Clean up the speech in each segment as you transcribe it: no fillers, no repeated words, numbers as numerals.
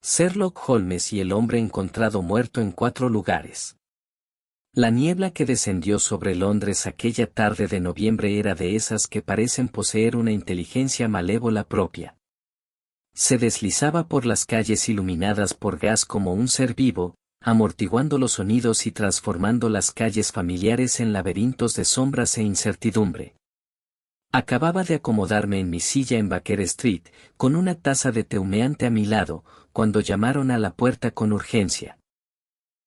Sherlock Holmes y el hombre encontrado muerto en 4 lugares. La niebla que descendió sobre Londres aquella tarde de noviembre era de esas que parecen poseer una inteligencia malévola propia. Se deslizaba por las calles iluminadas por gas como un ser vivo, amortiguando los sonidos y transformando las calles familiares en laberintos de sombras e incertidumbre. Acababa de acomodarme en mi silla en Baker Street, con una taza de té humeante a mi lado, cuando llamaron a la puerta con urgencia.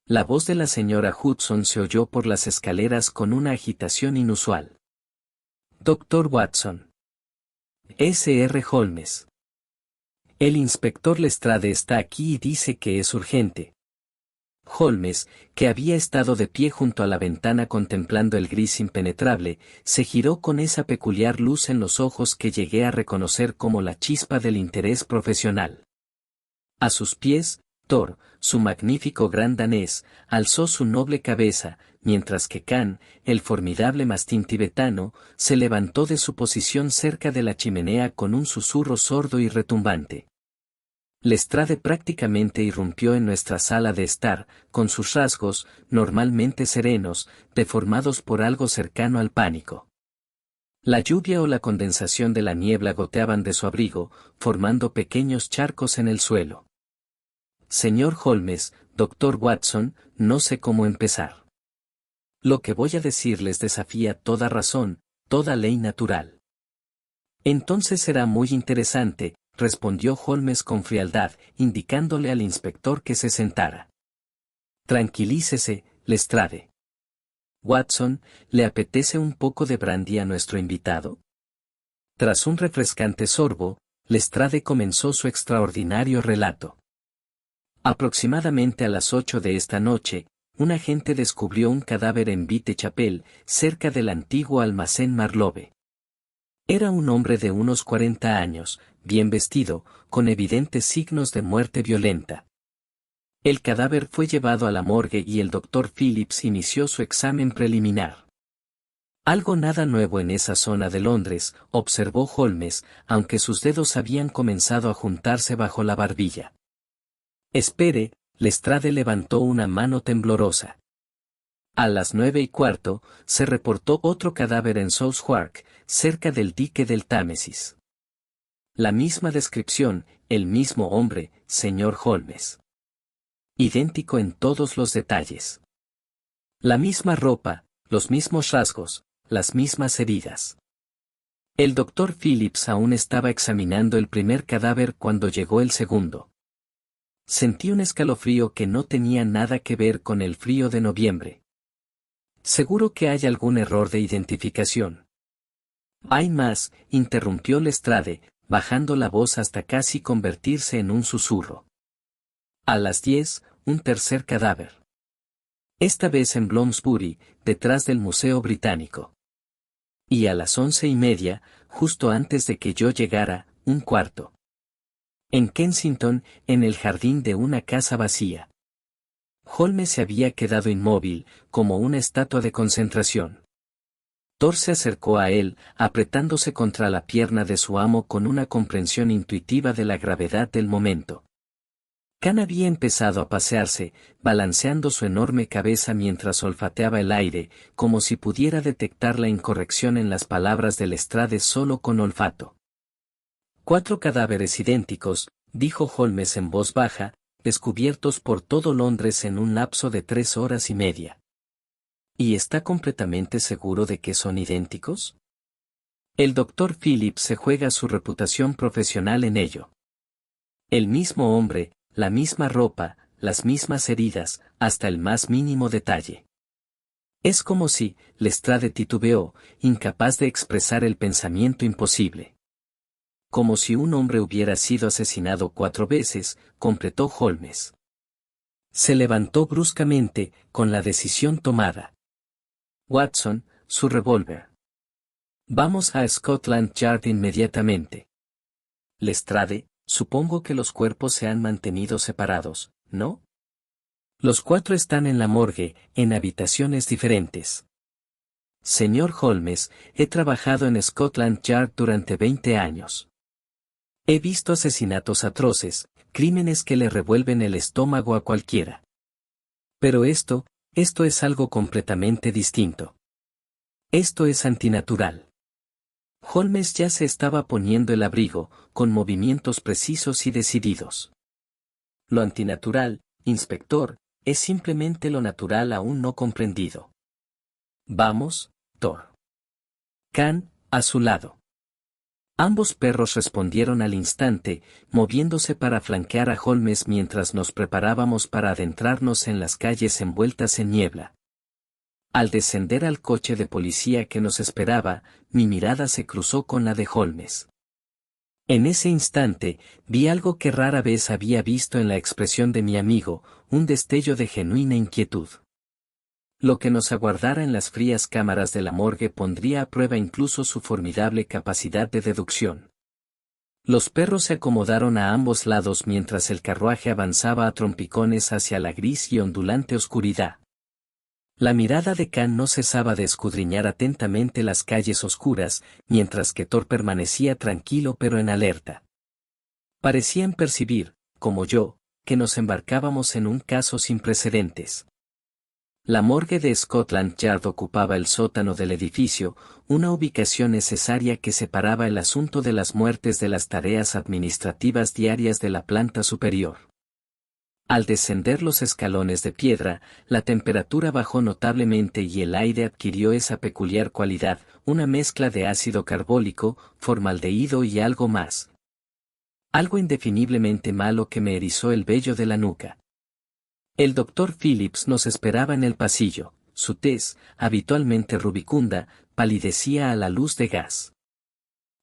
La voz de la señora Hudson se oyó por las escaleras con una agitación inusual. Doctor Watson. S.R. Holmes. El inspector Lestrade está aquí y dice que es urgente. Holmes, que había estado de pie junto a la ventana contemplando el gris impenetrable, se giró con esa peculiar luz en los ojos que llegué a reconocer como la chispa del interés profesional. A sus pies, Thor, su magnífico gran danés, alzó su noble cabeza, mientras que Khan, el formidable mastín tibetano, se levantó de su posición cerca de la chimenea con un susurro sordo y retumbante. Lestrade prácticamente irrumpió en nuestra sala de estar, con sus rasgos, normalmente serenos, deformados por algo cercano al pánico. La lluvia o la condensación de la niebla goteaban de su abrigo, formando pequeños charcos en el suelo. Señor Holmes, doctor Watson, no sé cómo empezar. Lo que voy a decirles desafía toda razón, toda ley natural. Entonces será muy interesante, respondió Holmes con frialdad, indicándole al inspector que se sentara. Tranquilícese, Lestrade. Watson, ¿le apetece un poco de brandy a nuestro invitado? Tras un refrescante sorbo, Lestrade comenzó su extraordinario relato. Aproximadamente a las 8 de esta noche, un agente descubrió un cadáver en Whitechapel, cerca del antiguo almacén Marlowe. Era un hombre de unos 40 años, bien vestido, con evidentes signos de muerte violenta. El cadáver fue llevado a la morgue y el doctor Phillips inició su examen preliminar. Algo nada nuevo en esa zona de Londres, observó Holmes, aunque sus dedos habían comenzado a juntarse bajo la barbilla. Espere, Lestrade levantó una mano temblorosa. A las 9:15, se reportó otro cadáver en Southwark, cerca del dique del Támesis. La misma descripción, el mismo hombre, señor Holmes. Idéntico en todos los detalles. La misma ropa, los mismos rasgos, las mismas heridas. El doctor Phillips aún estaba examinando el primer cadáver cuando llegó el segundo. Sentí un escalofrío que no tenía nada que ver con el frío de noviembre. Seguro que hay algún error de identificación. Hay más, interrumpió Lestrade, bajando la voz hasta casi convertirse en un susurro. A las 10, un tercer cadáver. Esta vez en Bloomsbury, detrás del Museo Británico. Y a las 11:30, justo antes de que yo llegara, un cuarto. En Kensington, en el jardín de una casa vacía. Holmes se había quedado inmóvil, como una estatua de concentración. Thor se acercó a él, apretándose contra la pierna de su amo con una comprensión intuitiva de la gravedad del momento. Khan había empezado a pasearse, balanceando su enorme cabeza mientras olfateaba el aire, como si pudiera detectar la incorrección en las palabras de Lestrade solo con olfato. 4 cadáveres idénticos, dijo Holmes en voz baja, descubiertos por todo Londres en un lapso de 3 horas y media. ¿Y está completamente seguro de que son idénticos? El doctor Phillips se juega su reputación profesional en ello. El mismo hombre, la misma ropa, las mismas heridas, hasta el más mínimo detalle. Es como si, Lestrade titubeó, incapaz de expresar el pensamiento imposible. Como si un hombre hubiera sido asesinado 4 veces, completó Holmes. Se levantó bruscamente, con la decisión tomada. Watson, su revólver. Vamos a Scotland Yard inmediatamente. Lestrade, supongo que los cuerpos se han mantenido separados, ¿no? Los 4 están en la morgue, en habitaciones diferentes. Señor Holmes, he trabajado en Scotland Yard durante 20 años. He visto asesinatos atroces, crímenes que le revuelven el estómago a cualquiera. Pero esto es algo completamente distinto. Esto es antinatural. Holmes ya se estaba poniendo el abrigo, con movimientos precisos y decididos. Lo antinatural, inspector, es simplemente lo natural aún no comprendido. Vamos, Thor. Khan, a su lado. Ambos perros respondieron al instante, moviéndose para flanquear a Holmes mientras nos preparábamos para adentrarnos en las calles envueltas en niebla. Al descender al coche de policía que nos esperaba, mi mirada se cruzó con la de Holmes. En ese instante, vi algo que rara vez había visto en la expresión de mi amigo, un destello de genuina inquietud. Lo que nos aguardara en las frías cámaras de la morgue pondría a prueba incluso su formidable capacidad de deducción. Los perros se acomodaron a ambos lados mientras el carruaje avanzaba a trompicones hacia la gris y ondulante oscuridad. La mirada de Khan no cesaba de escudriñar atentamente las calles oscuras, mientras que Thor permanecía tranquilo pero en alerta. Parecían percibir, como yo, que nos embarcábamos en un caso sin precedentes. La morgue de Scotland Yard ocupaba el sótano del edificio, una ubicación necesaria que separaba el asunto de las muertes de las tareas administrativas diarias de la planta superior. Al descender los escalones de piedra, la temperatura bajó notablemente y el aire adquirió esa peculiar cualidad, una mezcla de ácido carbólico, formaldehído y algo más. Algo indefiniblemente malo que me erizó el vello de la nuca. El doctor Phillips nos esperaba en el pasillo, su tez, habitualmente rubicunda, palidecía a la luz de gas.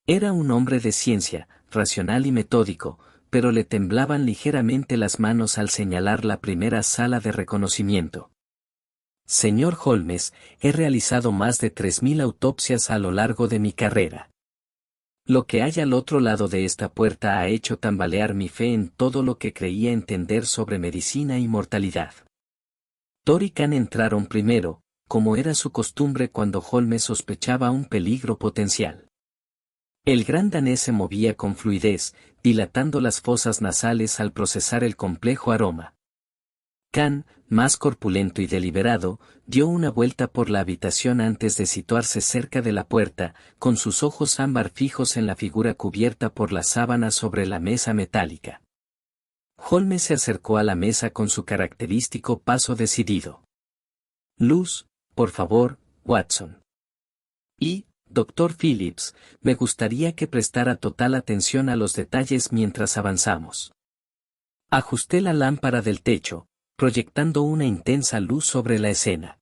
Era un hombre de ciencia, racional y metódico, pero le temblaban ligeramente las manos al señalar la primera sala de reconocimiento. Señor Holmes, he realizado más de 3000 autopsias a lo largo de mi carrera. Lo que hay al otro lado de esta puerta ha hecho tambalear mi fe en todo lo que creía entender sobre medicina y mortalidad. Thor y Khan entraron primero, como era su costumbre cuando Holmes sospechaba un peligro potencial. El gran danés se movía con fluidez, dilatando las fosas nasales al procesar el complejo aroma. Khan, más corpulento y deliberado, dio una vuelta por la habitación antes de situarse cerca de la puerta, con sus ojos ámbar fijos en la figura cubierta por la sábana sobre la mesa metálica. Holmes se acercó a la mesa con su característico paso decidido. Luz, por favor, Watson. Y, Dr. Phillips, me gustaría que prestara total atención a los detalles mientras avanzamos. Ajusté la lámpara del techo, proyectando una intensa luz sobre la escena.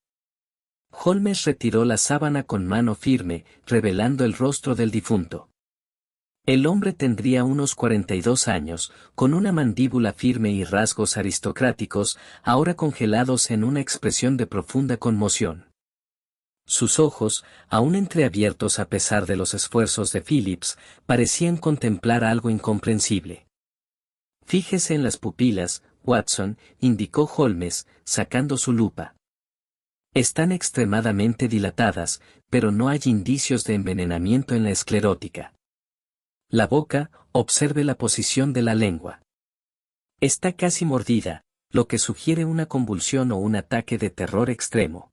Holmes retiró la sábana con mano firme, revelando el rostro del difunto. El hombre tendría unos 42 años, con una mandíbula firme y rasgos aristocráticos, ahora congelados en una expresión de profunda conmoción. Sus ojos, aún entreabiertos a pesar de los esfuerzos de Phillips, parecían contemplar algo incomprensible. Fíjese en las pupilas, Watson, indicó Holmes, sacando su lupa. Están extremadamente dilatadas, pero no hay indicios de envenenamiento en la esclerótica. La boca, observe la posición de la lengua. Está casi mordida, lo que sugiere una convulsión o un ataque de terror extremo.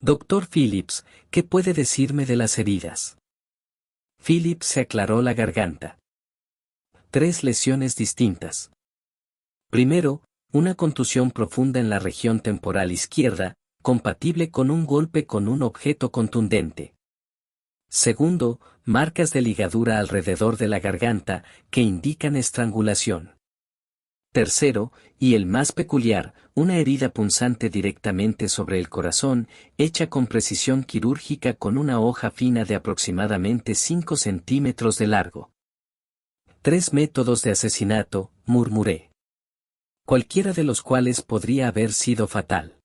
Dr. Phillips, ¿qué puede decirme de las heridas? Phillips se aclaró la garganta. 3 lesiones distintas. Primero, una contusión profunda en la región temporal izquierda, compatible con un golpe con un objeto contundente. Segundo, marcas de ligadura alrededor de la garganta, que indican estrangulación. Tercero, y el más peculiar, una herida punzante directamente sobre el corazón, hecha con precisión quirúrgica con una hoja fina de aproximadamente 5 centímetros de largo. 3 métodos de asesinato, murmuré. Cualquiera de los cuales podría haber sido fatal.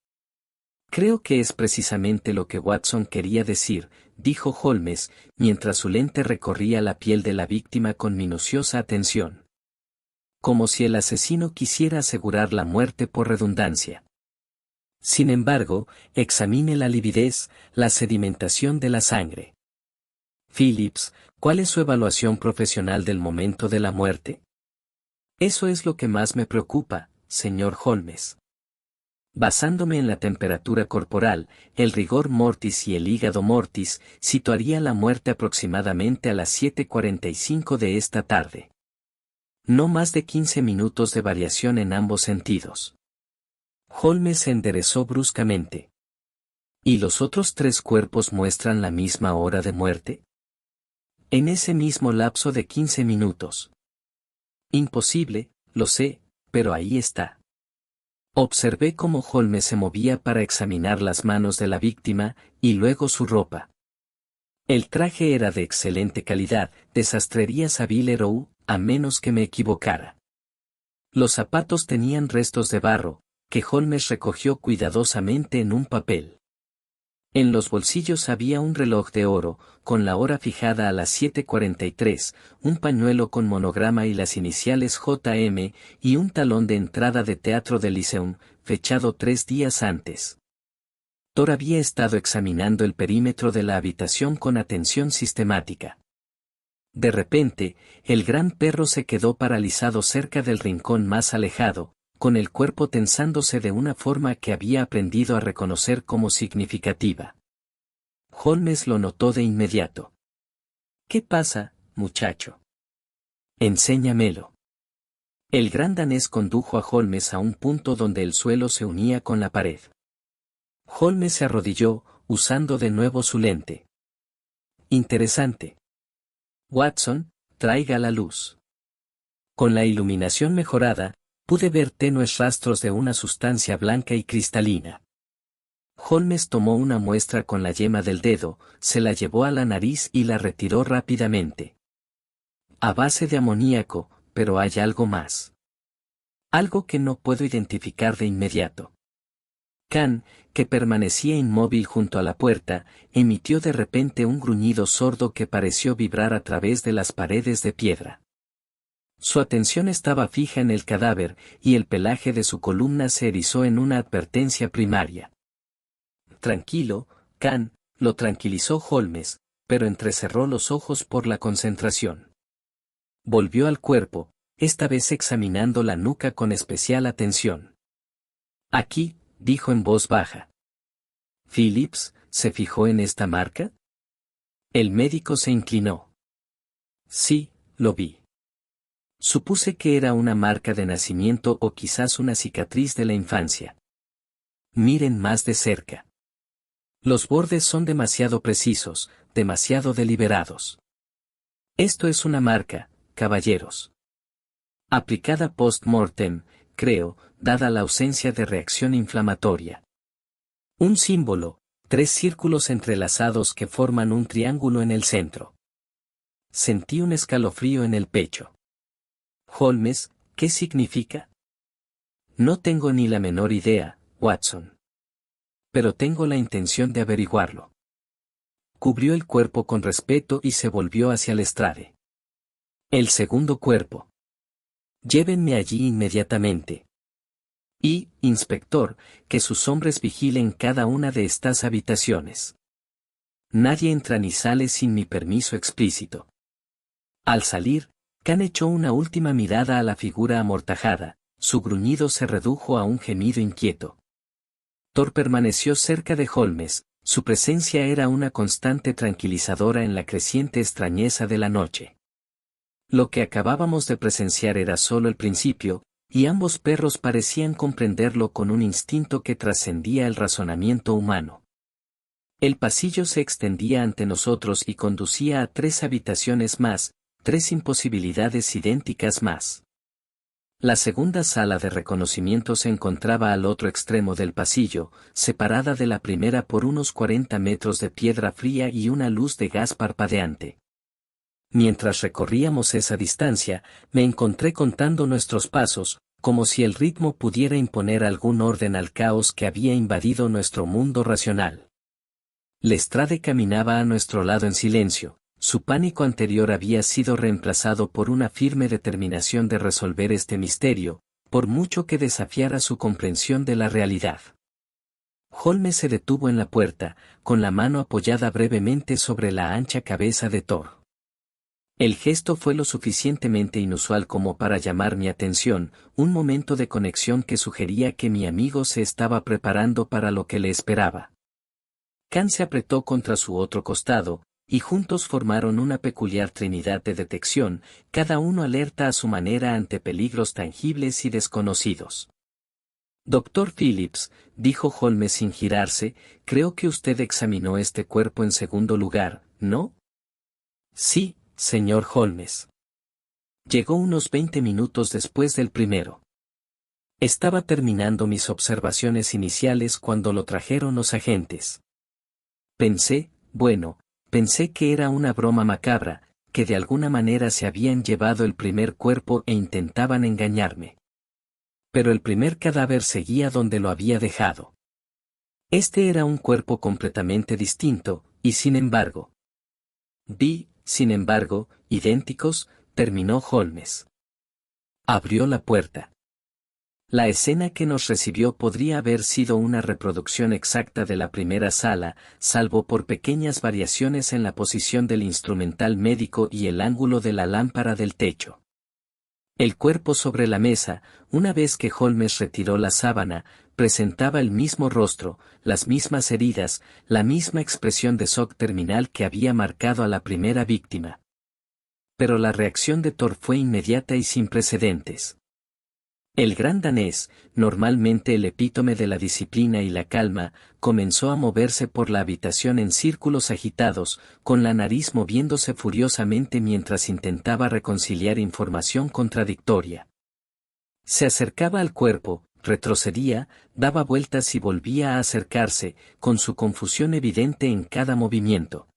Creo que es precisamente lo que Watson quería decir, dijo Holmes, mientras su lente recorría la piel de la víctima con minuciosa atención. Como si el asesino quisiera asegurar la muerte por redundancia. Sin embargo, examine la lividez, la sedimentación de la sangre. Phillips, ¿cuál es su evaluación profesional del momento de la muerte? Eso es lo que más me preocupa, señor Holmes. Basándome en la temperatura corporal, el rigor mortis y el hígado mortis, situaría la muerte aproximadamente a las 7:45 de esta tarde. No más de 15 minutos de variación en ambos sentidos. Holmes se enderezó bruscamente. ¿Y los otros 3 cuerpos muestran la misma hora de muerte? En ese mismo lapso de 15 minutos. Imposible, lo sé, pero ahí está. Observé cómo Holmes se movía para examinar las manos de la víctima, y luego su ropa. El traje era de excelente calidad, de sastrería Savile Row, a menos que me equivocara. Los zapatos tenían restos de barro, que Holmes recogió cuidadosamente en un papel. En los bolsillos había un reloj de oro, con la hora fijada a las 7:43, un pañuelo con monograma y las iniciales JM, y un talón de entrada de Teatro del Lyceum, fechado 3 días antes. Thor había estado examinando el perímetro de la habitación con atención sistemática. De repente, el gran perro se quedó paralizado cerca del rincón más alejado, con el cuerpo tensándose de una forma que había aprendido a reconocer como significativa. Holmes lo notó de inmediato. ¿Qué pasa, muchacho? Enséñamelo. El gran danés condujo a Holmes a un punto donde el suelo se unía con la pared. Holmes se arrodilló, usando de nuevo su lente. Interesante. Watson, traiga la luz. Con la iluminación mejorada, pude ver tenues rastros de una sustancia blanca y cristalina. Holmes tomó una muestra con la yema del dedo, se la llevó a la nariz y la retiró rápidamente. A base de amoníaco, pero hay algo más. Algo que no puedo identificar de inmediato. Khan, que permanecía inmóvil junto a la puerta, emitió de repente un gruñido sordo que pareció vibrar a través de las paredes de piedra. Su atención estaba fija en el cadáver, y el pelaje de su columna se erizó en una advertencia primaria. Tranquilo, Khan, lo tranquilizó Holmes, pero entrecerró los ojos por la concentración. Volvió al cuerpo, esta vez examinando la nuca con especial atención. Aquí, dijo en voz baja. ¿Phillips se fijó en esta marca? El médico se inclinó. Sí, lo vi. Supuse que era una marca de nacimiento o quizás una cicatriz de la infancia. Miren más de cerca. Los bordes son demasiado precisos, demasiado deliberados. Esto es una marca, caballeros. Aplicada post-mortem, creo, dada la ausencia de reacción inflamatoria. Un símbolo, 3 círculos entrelazados que forman un triángulo en el centro. Sentí un escalofrío en el pecho. Holmes, ¿qué significa? No tengo ni la menor idea, Watson. Pero tengo la intención de averiguarlo. Cubrió el cuerpo con respeto y se volvió hacia el estrade. El segundo cuerpo. Llévenme allí inmediatamente. Y, inspector, que sus hombres vigilen cada una de estas habitaciones. Nadie entra ni sale sin mi permiso explícito. Al salir, Khan echó una última mirada a la figura amortajada, su gruñido se redujo a un gemido inquieto. Thor permaneció cerca de Holmes, su presencia era una constante tranquilizadora en la creciente extrañeza de la noche. Lo que acabábamos de presenciar era solo el principio, y ambos perros parecían comprenderlo con un instinto que trascendía el razonamiento humano. El pasillo se extendía ante nosotros y conducía a 3 habitaciones más, 3 imposibilidades idénticas más. La segunda sala de reconocimiento se encontraba al otro extremo del pasillo, separada de la primera por unos 40 metros de piedra fría y una luz de gas parpadeante. Mientras recorríamos esa distancia, me encontré contando nuestros pasos, como si el ritmo pudiera imponer algún orden al caos que había invadido nuestro mundo racional. Lestrade caminaba a nuestro lado en silencio. Su pánico anterior había sido reemplazado por una firme determinación de resolver este misterio, por mucho que desafiara su comprensión de la realidad. Holmes se detuvo en la puerta, con la mano apoyada brevemente sobre la ancha cabeza de Thor. El gesto fue lo suficientemente inusual como para llamar mi atención, un momento de conexión que sugería que mi amigo se estaba preparando para lo que le esperaba. Khan se apretó contra su otro costado, y juntos formaron una peculiar trinidad de detección, cada uno alerta a su manera ante peligros tangibles y desconocidos. Doctor Phillips, dijo Holmes sin girarse, creo que usted examinó este cuerpo en segundo lugar, ¿no? Sí, señor Holmes. Llegó unos 20 minutos después del primero. Estaba terminando mis observaciones iniciales cuando lo trajeron los agentes. Pensé que era una broma macabra, que de alguna manera se habían llevado el primer cuerpo e intentaban engañarme. Pero el primer cadáver seguía donde lo había dejado. Este era un cuerpo completamente distinto, y sin embargo, idénticos, terminó Holmes. Abrió la puerta. La escena que nos recibió podría haber sido una reproducción exacta de la primera sala, salvo por pequeñas variaciones en la posición del instrumental médico y el ángulo de la lámpara del techo. El cuerpo sobre la mesa, una vez que Holmes retiró la sábana, presentaba el mismo rostro, las mismas heridas, la misma expresión de shock terminal que había marcado a la primera víctima. Pero la reacción de Thor fue inmediata y sin precedentes. El gran danés, normalmente el epítome de la disciplina y la calma, comenzó a moverse por la habitación en círculos agitados, con la nariz moviéndose furiosamente mientras intentaba reconciliar información contradictoria. Se acercaba al cuerpo, retrocedía, daba vueltas y volvía a acercarse, con su confusión evidente en cada movimiento.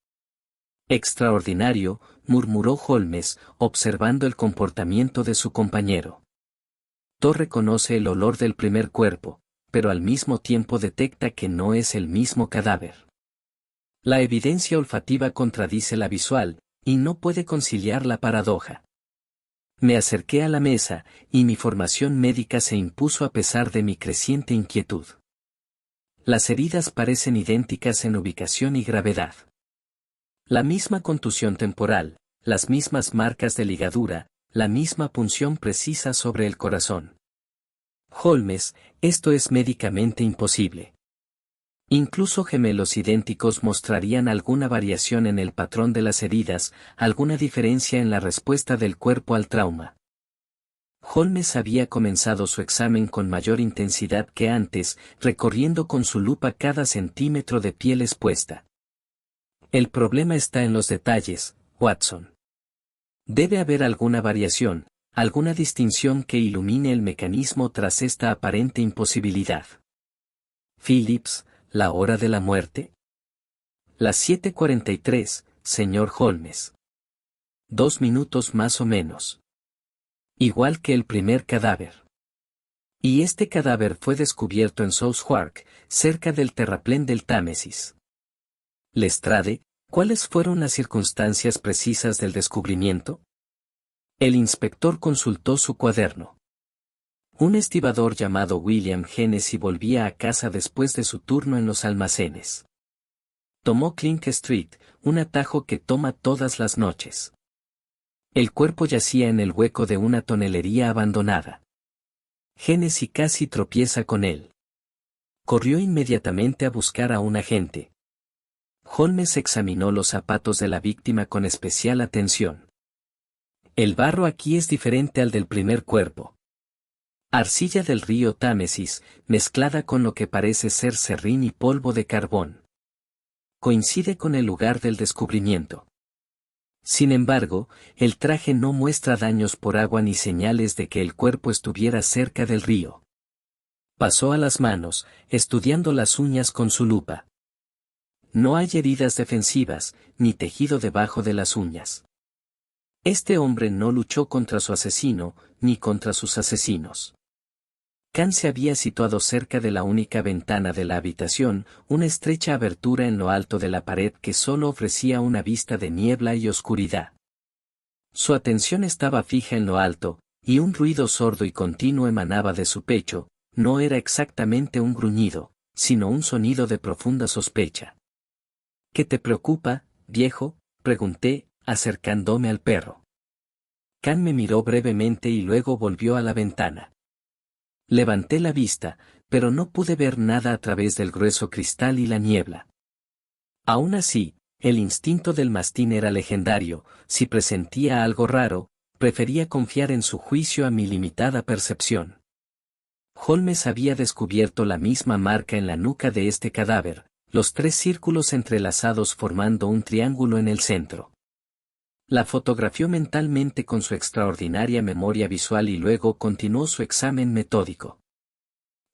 Extraordinario, murmuró Holmes, observando el comportamiento de su compañero. Thor reconoce el olor del primer cuerpo, pero al mismo tiempo detecta que no es el mismo cadáver. La evidencia olfativa contradice la visual, y no puede conciliar la paradoja. Me acerqué a la mesa, y mi formación médica se impuso a pesar de mi creciente inquietud. Las heridas parecen idénticas en ubicación y gravedad. La misma contusión temporal, las mismas marcas de ligadura, la misma punción precisa sobre el corazón. Holmes, esto es médicamente imposible. Incluso gemelos idénticos mostrarían alguna variación en el patrón de las heridas, alguna diferencia en la respuesta del cuerpo al trauma. Holmes había comenzado su examen con mayor intensidad que antes, recorriendo con su lupa cada centímetro de piel expuesta. El problema está en los detalles, Watson. Debe haber alguna variación, alguna distinción que ilumine el mecanismo tras esta aparente imposibilidad. Phillips, ¿la hora de la muerte? Las 7:43, señor Holmes. 2 minutos más o menos. Igual que el primer cadáver. Y este cadáver fue descubierto en Southwark, cerca del terraplén del Támesis. Lestrade, ¿cuáles fueron las circunstancias precisas del descubrimiento? El inspector consultó su cuaderno. Un estibador llamado William Hennessy volvía a casa después de su turno en los almacenes. Tomó Clink Street, un atajo que toma todas las noches. El cuerpo yacía en el hueco de una tonelería abandonada. Hennessy casi tropieza con él. Corrió inmediatamente a buscar a un agente. Holmes examinó los zapatos de la víctima con especial atención. El barro aquí es diferente al del primer cuerpo. Arcilla del río Támesis, mezclada con lo que parece ser serrín y polvo de carbón. Coincide con el lugar del descubrimiento. Sin embargo, el traje no muestra daños por agua ni señales de que el cuerpo estuviera cerca del río. Pasó a las manos, estudiando las uñas con su lupa. No hay heridas defensivas, ni tejido debajo de las uñas. Este hombre no luchó contra su asesino, ni contra sus asesinos. Khan se había situado cerca de la única ventana de la habitación, una estrecha abertura en lo alto de la pared que solo ofrecía una vista de niebla y oscuridad. Su atención estaba fija en lo alto, y un ruido sordo y continuo emanaba de su pecho, no era exactamente un gruñido, sino un sonido de profunda sospecha. ¿Qué te preocupa, viejo?, pregunté, acercándome al perro. Khan me miró brevemente y luego volvió a la ventana. Levanté la vista, pero no pude ver nada a través del grueso cristal y la niebla. Aún así, el instinto del mastín era legendario. Si presentía algo raro, prefería confiar en su juicio a mi limitada percepción. Holmes había descubierto la misma marca en la nuca de este cadáver, los 3 círculos entrelazados formando un triángulo en el centro. La fotografió mentalmente con su extraordinaria memoria visual y luego continuó su examen metódico.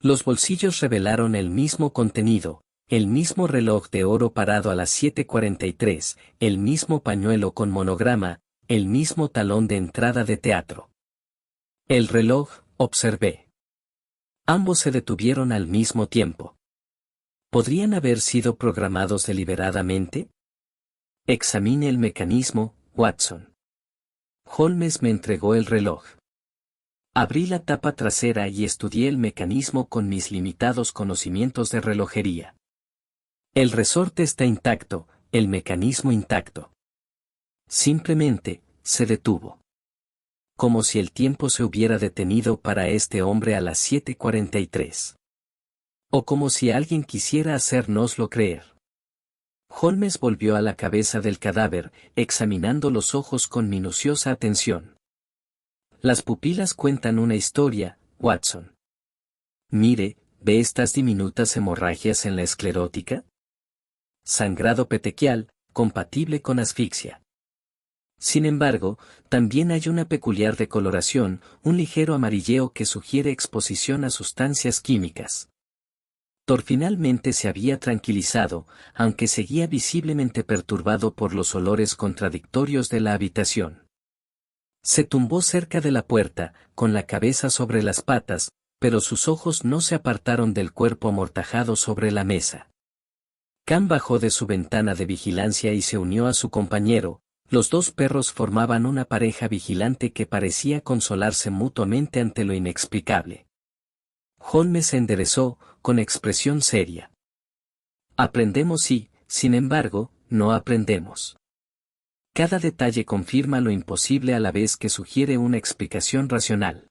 Los bolsillos revelaron el mismo contenido, el mismo reloj de oro parado a las 7:43, el mismo pañuelo con monograma, el mismo talón de entrada de teatro. El reloj, observé. Ambos se detuvieron al mismo tiempo. ¿Podrían haber sido programados deliberadamente? Examine el mecanismo, Watson. Holmes me entregó el reloj. Abrí la tapa trasera y estudié el mecanismo con mis limitados conocimientos de relojería. El resorte está intacto, el mecanismo intacto. Simplemente, se detuvo. Como si el tiempo se hubiera detenido para este hombre a las 7:43. O como si alguien quisiera hacérnoslo creer. Holmes volvió a la cabeza del cadáver, examinando los ojos con minuciosa atención. Las pupilas cuentan una historia, Watson. Mire, ¿ve estas diminutas hemorragias en la esclerótica? Sangrado petequial, compatible con asfixia. Sin embargo, también hay una peculiar decoloración, un ligero amarilleo que sugiere exposición a sustancias químicas. Thor finalmente se había tranquilizado, aunque seguía visiblemente perturbado por los olores contradictorios de la habitación. Se tumbó cerca de la puerta, con la cabeza sobre las patas, pero sus ojos no se apartaron del cuerpo amortajado sobre la mesa. Khan bajó de su ventana de vigilancia y se unió a su compañero. Los 2 perros formaban una pareja vigilante que parecía consolarse mutuamente ante lo inexplicable. Holmes se enderezó, con expresión seria. Aprendemos y, sin embargo, no aprendemos. Cada detalle confirma lo imposible a la vez que sugiere una explicación racional.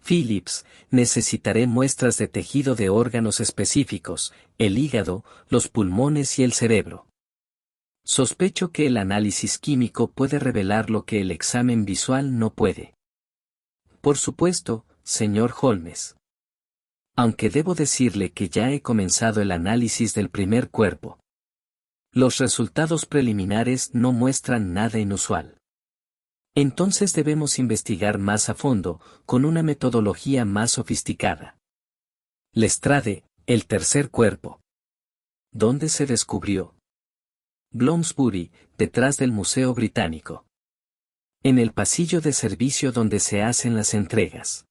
Phillips, necesitaré muestras de tejido de órganos específicos, el hígado, los pulmones y el cerebro. Sospecho que el análisis químico puede revelar lo que el examen visual no puede. Por supuesto, señor Holmes. Aunque debo decirle que ya he comenzado el análisis del primer cuerpo. Los resultados preliminares no muestran nada inusual. Entonces debemos investigar más a fondo, con una metodología más sofisticada. Lestrade, el tercer cuerpo. ¿Dónde se descubrió? Bloomsbury, detrás del Museo Británico. En el pasillo de servicio donde se hacen las entregas.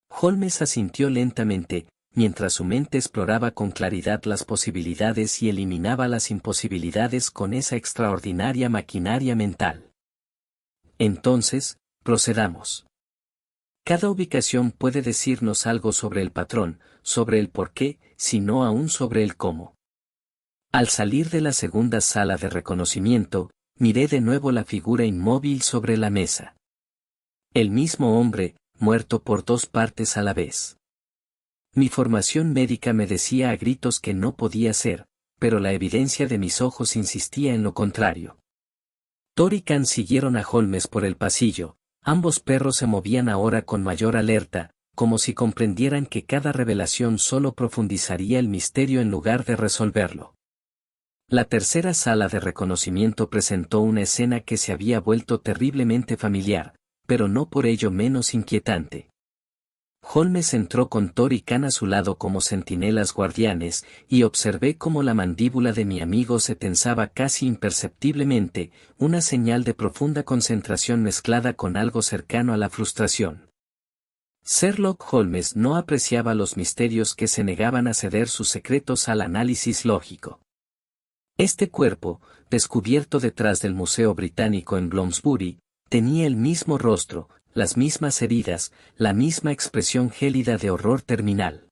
Holmes asintió lentamente, mientras su mente exploraba con claridad las posibilidades y eliminaba las imposibilidades con esa extraordinaria maquinaria mental. Entonces, procedamos. Cada ubicación puede decirnos algo sobre el patrón, sobre el por qué, si no aún sobre el cómo. Al salir de la segunda sala de reconocimiento, miré de nuevo la figura inmóvil sobre la mesa. El mismo hombre, muerto por 2 partes a la vez. Mi formación médica me decía a gritos que no podía ser, pero la evidencia de mis ojos insistía en lo contrario. Thor y Khan siguieron a Holmes por el pasillo. Ambos perros se movían ahora con mayor alerta, como si comprendieran que cada revelación solo profundizaría el misterio en lugar de resolverlo. La tercera sala de reconocimiento presentó una escena que se había vuelto terriblemente familiar, pero no por ello menos inquietante. Holmes entró con Thor y Khan a su lado como centinelas guardianes, y observé cómo la mandíbula de mi amigo se tensaba casi imperceptiblemente, una señal de profunda concentración mezclada con algo cercano a la frustración. Sherlock Holmes no apreciaba los misterios que se negaban a ceder sus secretos al análisis lógico. Este cuerpo, descubierto detrás del Museo Británico en Bloomsbury, tenía el mismo rostro, las mismas heridas, la misma expresión gélida de horror terminal.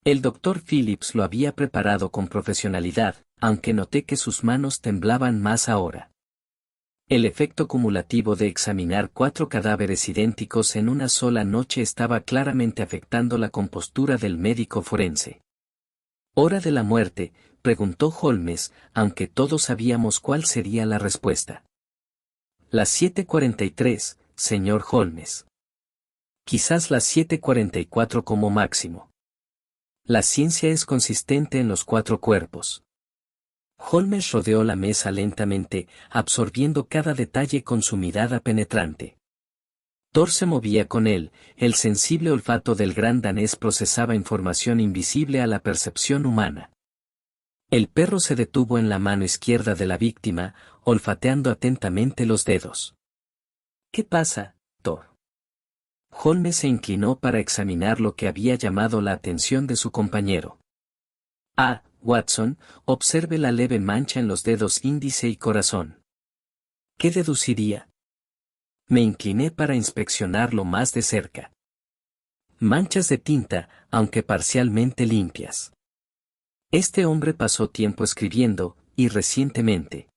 El Dr. Phillips lo había preparado con profesionalidad, aunque noté que sus manos temblaban más ahora. El efecto cumulativo de examinar 4 cadáveres idénticos en una sola noche estaba claramente afectando la compostura del médico forense. ¿Hora de la muerte?, preguntó Holmes, aunque todos sabíamos cuál sería la respuesta. Las 7:43, señor Holmes. Quizás las 7:44 como máximo. La ciencia es consistente en los 4 cuerpos. Holmes rodeó la mesa lentamente, absorbiendo cada detalle con su mirada penetrante. Thor se movía con él, el sensible olfato del gran danés procesaba información invisible a la percepción humana. El perro se detuvo en la mano izquierda de la víctima, olfateando atentamente los dedos. ¿Qué pasa, Thor? Holmes se inclinó para examinar lo que había llamado la atención de su compañero. Ah, Watson, observe la leve mancha en los dedos índice y corazón. ¿Qué deduciría? Me incliné para inspeccionarlo más de cerca. Manchas de tinta, aunque parcialmente limpias. Este hombre pasó tiempo escribiendo, y recientemente.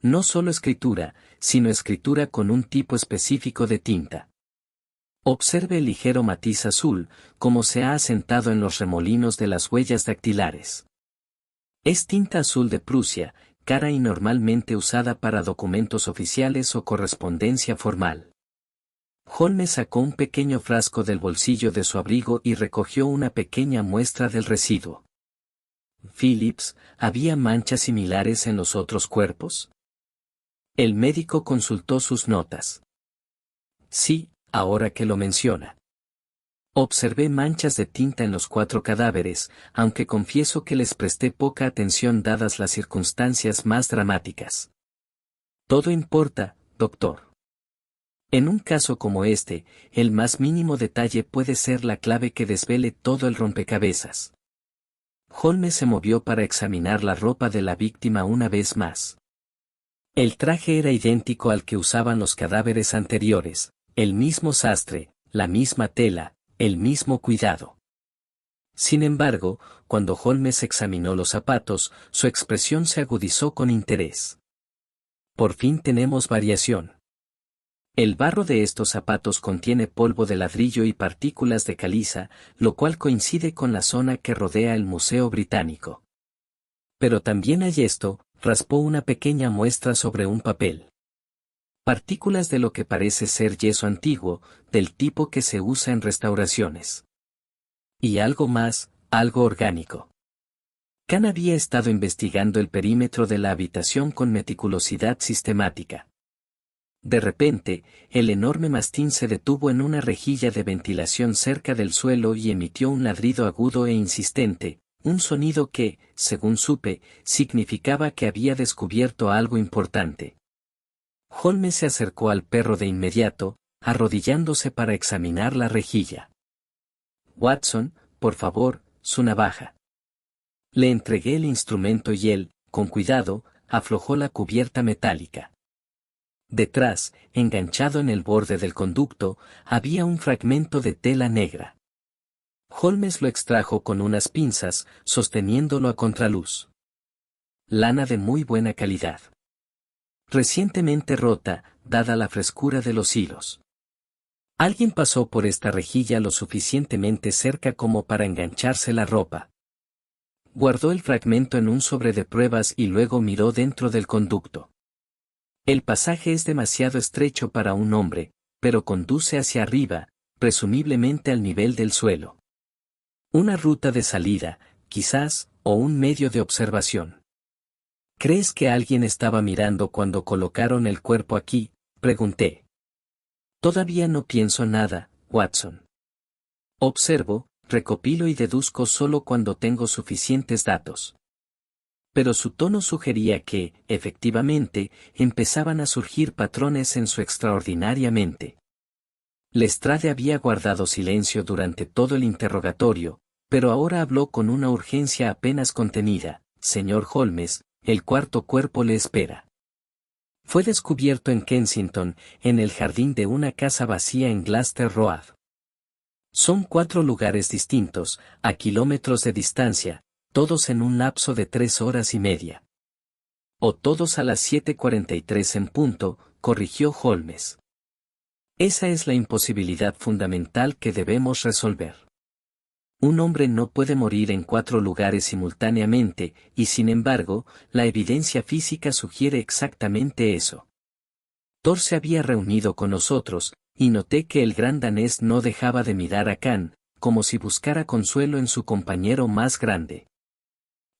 No solo escritura, sino escritura con un tipo específico de tinta. Observe el ligero matiz azul, como se ha asentado en los remolinos de las huellas dactilares. Es tinta azul de Prusia, cara y normalmente usada para documentos oficiales o correspondencia formal. Holmes sacó un pequeño frasco del bolsillo de su abrigo y recogió una pequeña muestra del residuo. Phillips, ¿había manchas similares en los otros cuerpos? El médico consultó sus notas. Sí, ahora que lo menciona. Observé manchas de tinta en los 4 cadáveres, aunque confieso que les presté poca atención dadas las circunstancias más dramáticas. Todo importa, doctor. En un caso como este, el más mínimo detalle puede ser la clave que desvele todo el rompecabezas. Holmes se movió para examinar la ropa de la víctima una vez más. El traje era idéntico al que usaban los cadáveres anteriores, el mismo sastre, la misma tela, el mismo cuidado. Sin embargo, cuando Holmes examinó los zapatos, su expresión se agudizó con interés. Por fin tenemos variación. El barro de estos zapatos contiene polvo de ladrillo y partículas de caliza, lo cual coincide con la zona que rodea el Museo Británico. Pero también hay esto, raspó una pequeña muestra sobre un papel. Partículas de lo que parece ser yeso antiguo, del tipo que se usa en restauraciones. Y algo más, algo orgánico. Khan había estado investigando el perímetro de la habitación con meticulosidad sistemática. De repente, el enorme mastín se detuvo en una rejilla de ventilación cerca del suelo y emitió un ladrido agudo e insistente, un sonido que, según supe, significaba que había descubierto algo importante. Holmes se acercó al perro de inmediato, arrodillándose para examinar la rejilla. Watson, por favor, su navaja. Le entregué el instrumento y él, con cuidado, aflojó la cubierta metálica. Detrás, enganchado en el borde del conducto, había un fragmento de tela negra. Holmes lo extrajo con unas pinzas, sosteniéndolo a contraluz. Lana de muy buena calidad. Recientemente rota, dada la frescura de los hilos. Alguien pasó por esta rejilla lo suficientemente cerca como para engancharse la ropa. Guardó el fragmento en un sobre de pruebas y luego miró dentro del conducto. El pasaje es demasiado estrecho para un hombre, pero conduce hacia arriba, presumiblemente al nivel del suelo. Una ruta de salida, quizás, o un medio de observación. ¿Crees que alguien estaba mirando cuando colocaron el cuerpo aquí?, pregunté. Todavía no pienso nada, Watson. Observo, recopilo y deduzco solo cuando tengo suficientes datos. Pero su tono sugería que, efectivamente, empezaban a surgir patrones en su extraordinaria mente. Lestrade había guardado silencio durante todo el interrogatorio, pero ahora habló con una urgencia apenas contenida. Señor Holmes, el 4º cuerpo le espera. Fue descubierto en Kensington, en el jardín de una casa vacía en Gloucester Road. Son 4 lugares distintos, a kilómetros de distancia, todos en un lapso de 3 horas y media. O todos a las 7:43 en punto, corrigió Holmes. Esa es la imposibilidad fundamental que debemos resolver. Un hombre no puede morir en 4 lugares simultáneamente, y sin embargo, la evidencia física sugiere exactamente eso. Thor se había reunido con nosotros, y noté que el gran danés no dejaba de mirar a Khan, como si buscara consuelo en su compañero más grande.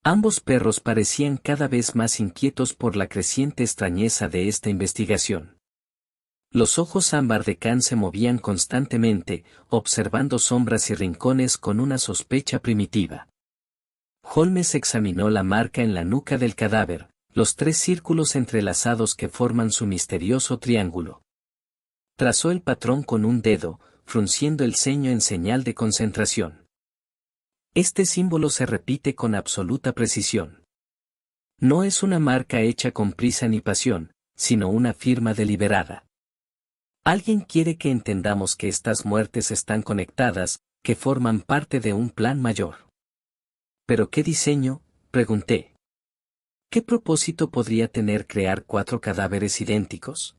Ambos perros parecían cada vez más inquietos por la creciente extrañeza de esta investigación. Los ojos ámbar de Khan se movían constantemente, observando sombras y rincones con una sospecha primitiva. Holmes examinó la marca en la nuca del cadáver, los 3 círculos entrelazados que forman su misterioso triángulo. Trazó el patrón con un dedo, frunciendo el ceño en señal de concentración. Este símbolo se repite con absoluta precisión. No es una marca hecha con prisa ni pasión, sino una firma deliberada. Alguien quiere que entendamos que estas muertes están conectadas, que forman parte de un plan mayor. ¿Pero qué diseño?, pregunté. ¿Qué propósito podría tener crear 4 cadáveres idénticos?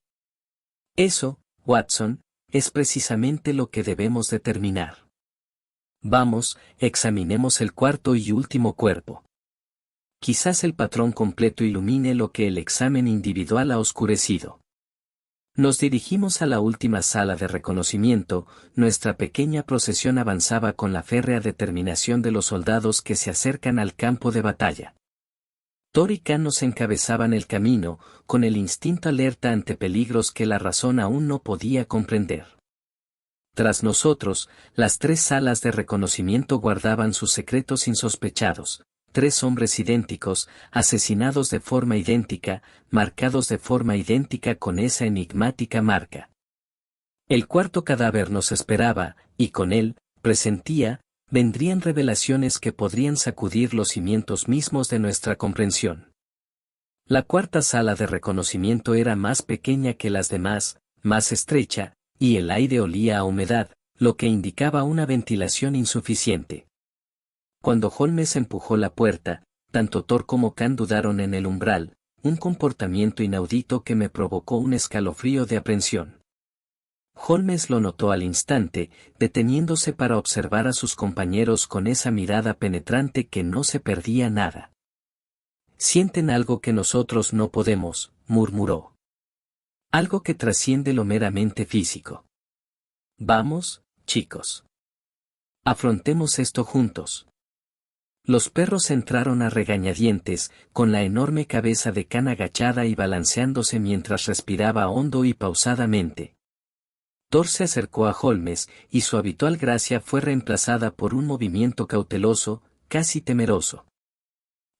Eso, Watson, es precisamente lo que debemos determinar. Vamos, examinemos el cuarto y último cuerpo. Quizás el patrón completo ilumine lo que el examen individual ha oscurecido. Nos dirigimos a la última sala de reconocimiento. Nuestra pequeña procesión avanzaba con la férrea determinación de los soldados que se acercan al campo de batalla. Thor y Khan nos encabezaban el camino, con el instinto alerta ante peligros que la razón aún no podía comprender. Tras nosotros, las 3 salas de reconocimiento guardaban sus secretos insospechados. 3 hombres idénticos, asesinados de forma idéntica, marcados de forma idéntica con esa enigmática marca. El cuarto cadáver nos esperaba, y con él, presentía, vendrían revelaciones que podrían sacudir los cimientos mismos de nuestra comprensión. La cuarta sala de reconocimiento era más pequeña que las demás, más estrecha, y el aire olía a humedad, lo que indicaba una ventilación insuficiente. Cuando Holmes empujó la puerta, tanto Thor como Khan dudaron en el umbral, un comportamiento inaudito que me provocó un escalofrío de aprensión. Holmes lo notó al instante, deteniéndose para observar a sus compañeros con esa mirada penetrante que no se perdía nada. «Sienten algo que nosotros no podemos», murmuró. «Algo que trasciende lo meramente físico. Vamos, chicos. Afrontemos esto juntos». Los perros entraron a regañadientes, con la enorme cabeza de Khan agachada y balanceándose mientras respiraba hondo y pausadamente. Thor se acercó a Holmes, y su habitual gracia fue reemplazada por un movimiento cauteloso, casi temeroso.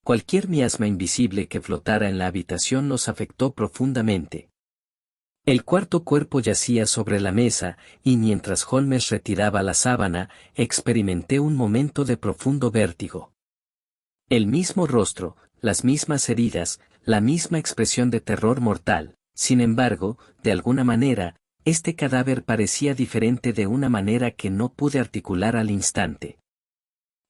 Cualquier miasma invisible que flotara en la habitación nos afectó profundamente. El cuarto cuerpo yacía sobre la mesa, y mientras Holmes retiraba la sábana, experimenté un momento de profundo vértigo. El mismo rostro, las mismas heridas, la misma expresión de terror mortal. Sin embargo, de alguna manera, este cadáver parecía diferente de una manera que no pude articular al instante.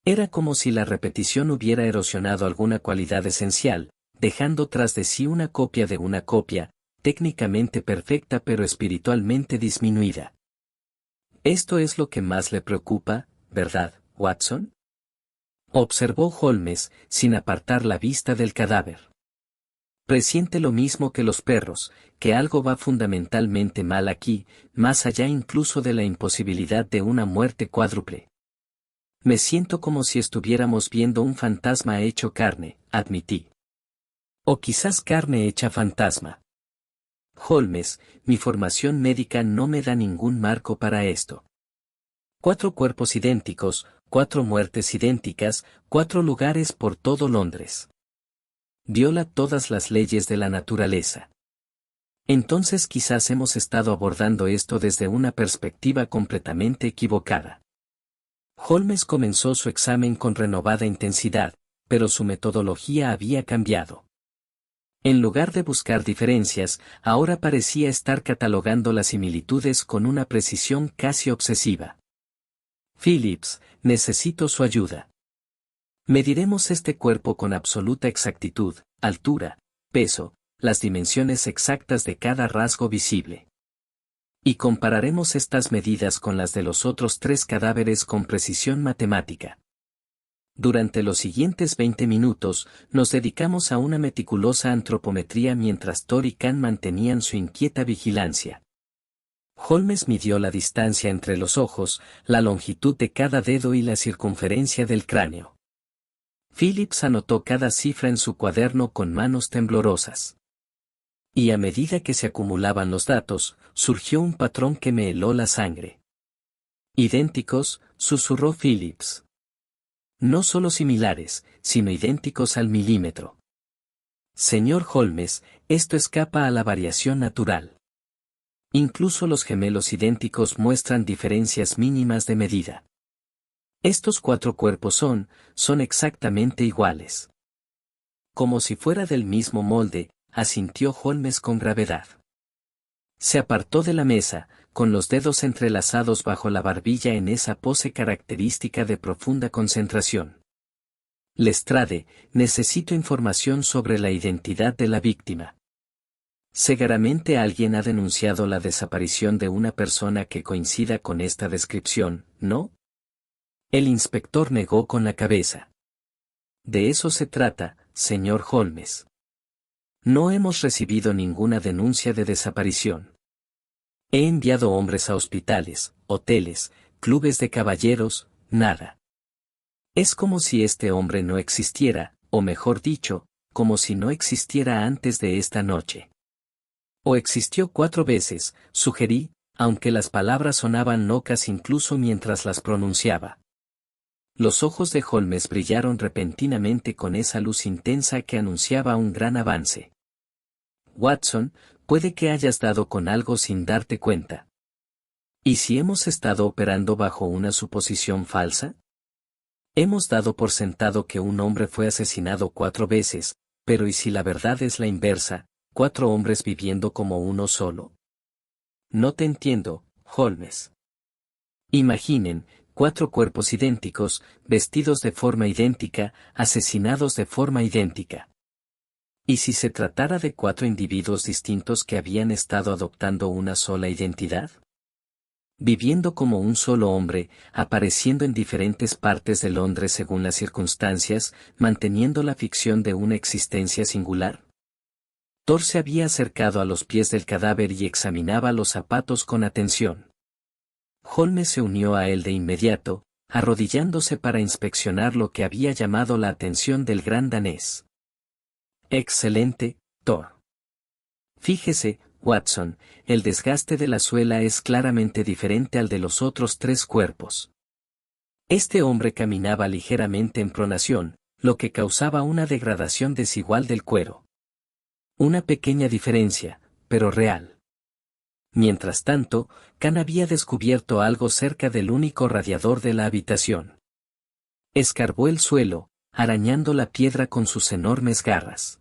Era como si la repetición hubiera erosionado alguna cualidad esencial, dejando tras de sí una copia de una copia, técnicamente perfecta pero espiritualmente disminuida. Esto es lo que más le preocupa, ¿verdad, Watson?, observó Holmes, sin apartar la vista del cadáver. Presiente lo mismo que los perros, que algo va fundamentalmente mal aquí, más allá incluso de la imposibilidad de una muerte cuádruple. Me siento como si estuviéramos viendo un fantasma hecho carne, admití. O quizás carne hecha fantasma. Holmes, mi formación médica no me da ningún marco para esto. 4 cuerpos idénticos, 4 muertes idénticas, 4 lugares por todo Londres. Viola todas las leyes de la naturaleza. Entonces quizás hemos estado abordando esto desde una perspectiva completamente equivocada. Holmes comenzó su examen con renovada intensidad, pero su metodología había cambiado. En lugar de buscar diferencias, ahora parecía estar catalogando las similitudes con una precisión casi obsesiva. Phillips, necesito su ayuda. Mediremos este cuerpo con absoluta exactitud, altura, peso, las dimensiones exactas de cada rasgo visible. Y compararemos estas medidas con las de los otros 3 cadáveres con precisión matemática. Durante los siguientes 20 minutos, nos dedicamos a una meticulosa antropometría mientras Thor y Khan mantenían su inquieta vigilancia. Holmes midió la distancia entre los ojos, la longitud de cada dedo y la circunferencia del cráneo. Phillips anotó cada cifra en su cuaderno con manos temblorosas. Y a medida que se acumulaban los datos, surgió un patrón que me heló la sangre. Idénticos, susurró Phillips. No solo similares, sino idénticos al milímetro. Señor Holmes, esto escapa a la variación natural. Incluso los gemelos idénticos muestran diferencias mínimas de medida. Estos 4 cuerpos son exactamente iguales. Como si fuera del mismo molde, asintió Holmes con gravedad. Se apartó de la mesa, con los dedos entrelazados bajo la barbilla en esa pose característica de profunda concentración. Lestrade, necesito información sobre la identidad de la víctima. Seguramente alguien ha denunciado la desaparición de una persona que coincida con esta descripción, ¿no? El inspector negó con la cabeza. De eso se trata, señor Holmes. No hemos recibido ninguna denuncia de desaparición. He enviado hombres a hospitales, hoteles, clubes de caballeros, nada. Es como si este hombre no existiera, o mejor dicho, como si no existiera antes de esta noche. O existió 4 veces, sugerí, aunque las palabras sonaban locas incluso mientras las pronunciaba. Los ojos de Holmes brillaron repentinamente con esa luz intensa que anunciaba un gran avance. Watson, puede que hayas dado con algo sin darte cuenta. ¿Y si hemos estado operando bajo una suposición falsa? Hemos dado por sentado que un hombre fue asesinado 4 veces, pero ¿y si la verdad es la inversa, 4 hombres viviendo como uno solo? No te entiendo, Holmes. Imaginen, 4 cuerpos idénticos, vestidos de forma idéntica, asesinados de forma idéntica. ¿Y si se tratara de 4 individuos distintos que habían estado adoptando una sola identidad? Viviendo como un solo hombre, apareciendo en diferentes partes de Londres según las circunstancias, manteniendo la ficción de una existencia singular. Thor se había acercado a los pies del cadáver y examinaba los zapatos con atención. Holmes se unió a él de inmediato, arrodillándose para inspeccionar lo que había llamado la atención del gran danés. Excelente, Thor. Fíjese, Watson, el desgaste de la suela es claramente diferente al de los otros 3 cuerpos. Este hombre caminaba ligeramente en pronación, lo que causaba una degradación desigual del cuero. Una pequeña diferencia, pero real. Mientras tanto, Khan había descubierto algo cerca del único radiador de la habitación. Escarbó el suelo, arañando la piedra con sus enormes garras.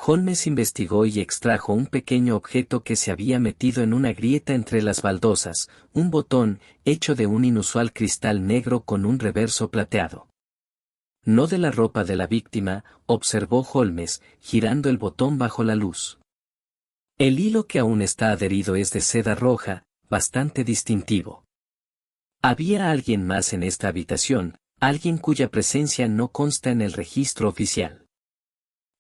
Holmes investigó y extrajo un pequeño objeto que se había metido en una grieta entre las baldosas, un botón, hecho de un inusual cristal negro con un reverso plateado. No de la ropa de la víctima, observó Holmes, girando el botón bajo la luz. El hilo que aún está adherido es de seda roja, bastante distintivo. Había alguien más en esta habitación, alguien cuya presencia no consta en el registro oficial.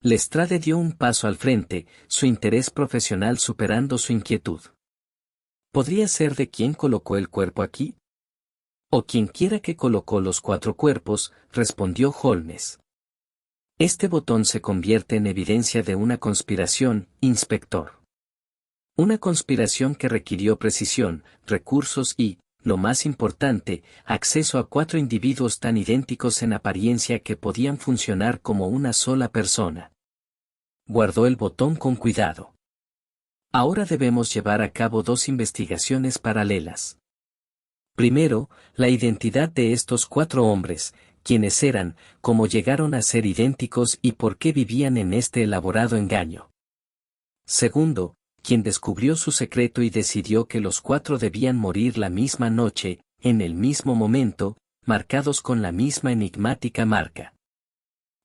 Lestrade dio un paso al frente, su interés profesional superando su inquietud. ¿Podría ser de quien colocó el cuerpo aquí? O quien quiera que colocó los 4 cuerpos, respondió Holmes. Este botón se convierte en evidencia de una conspiración, inspector. Una conspiración que requirió precisión, recursos y, lo más importante, acceso a 4 individuos tan idénticos en apariencia que podían funcionar como una sola persona. Guardó el botón con cuidado. Ahora debemos llevar a cabo 2 investigaciones paralelas. Primero, la identidad de estos 4 hombres, quiénes eran, cómo llegaron a ser idénticos y por qué vivían en este elaborado engaño. Segundo, quien descubrió su secreto y decidió que los 4 debían morir la misma noche, en el mismo momento, marcados con la misma enigmática marca.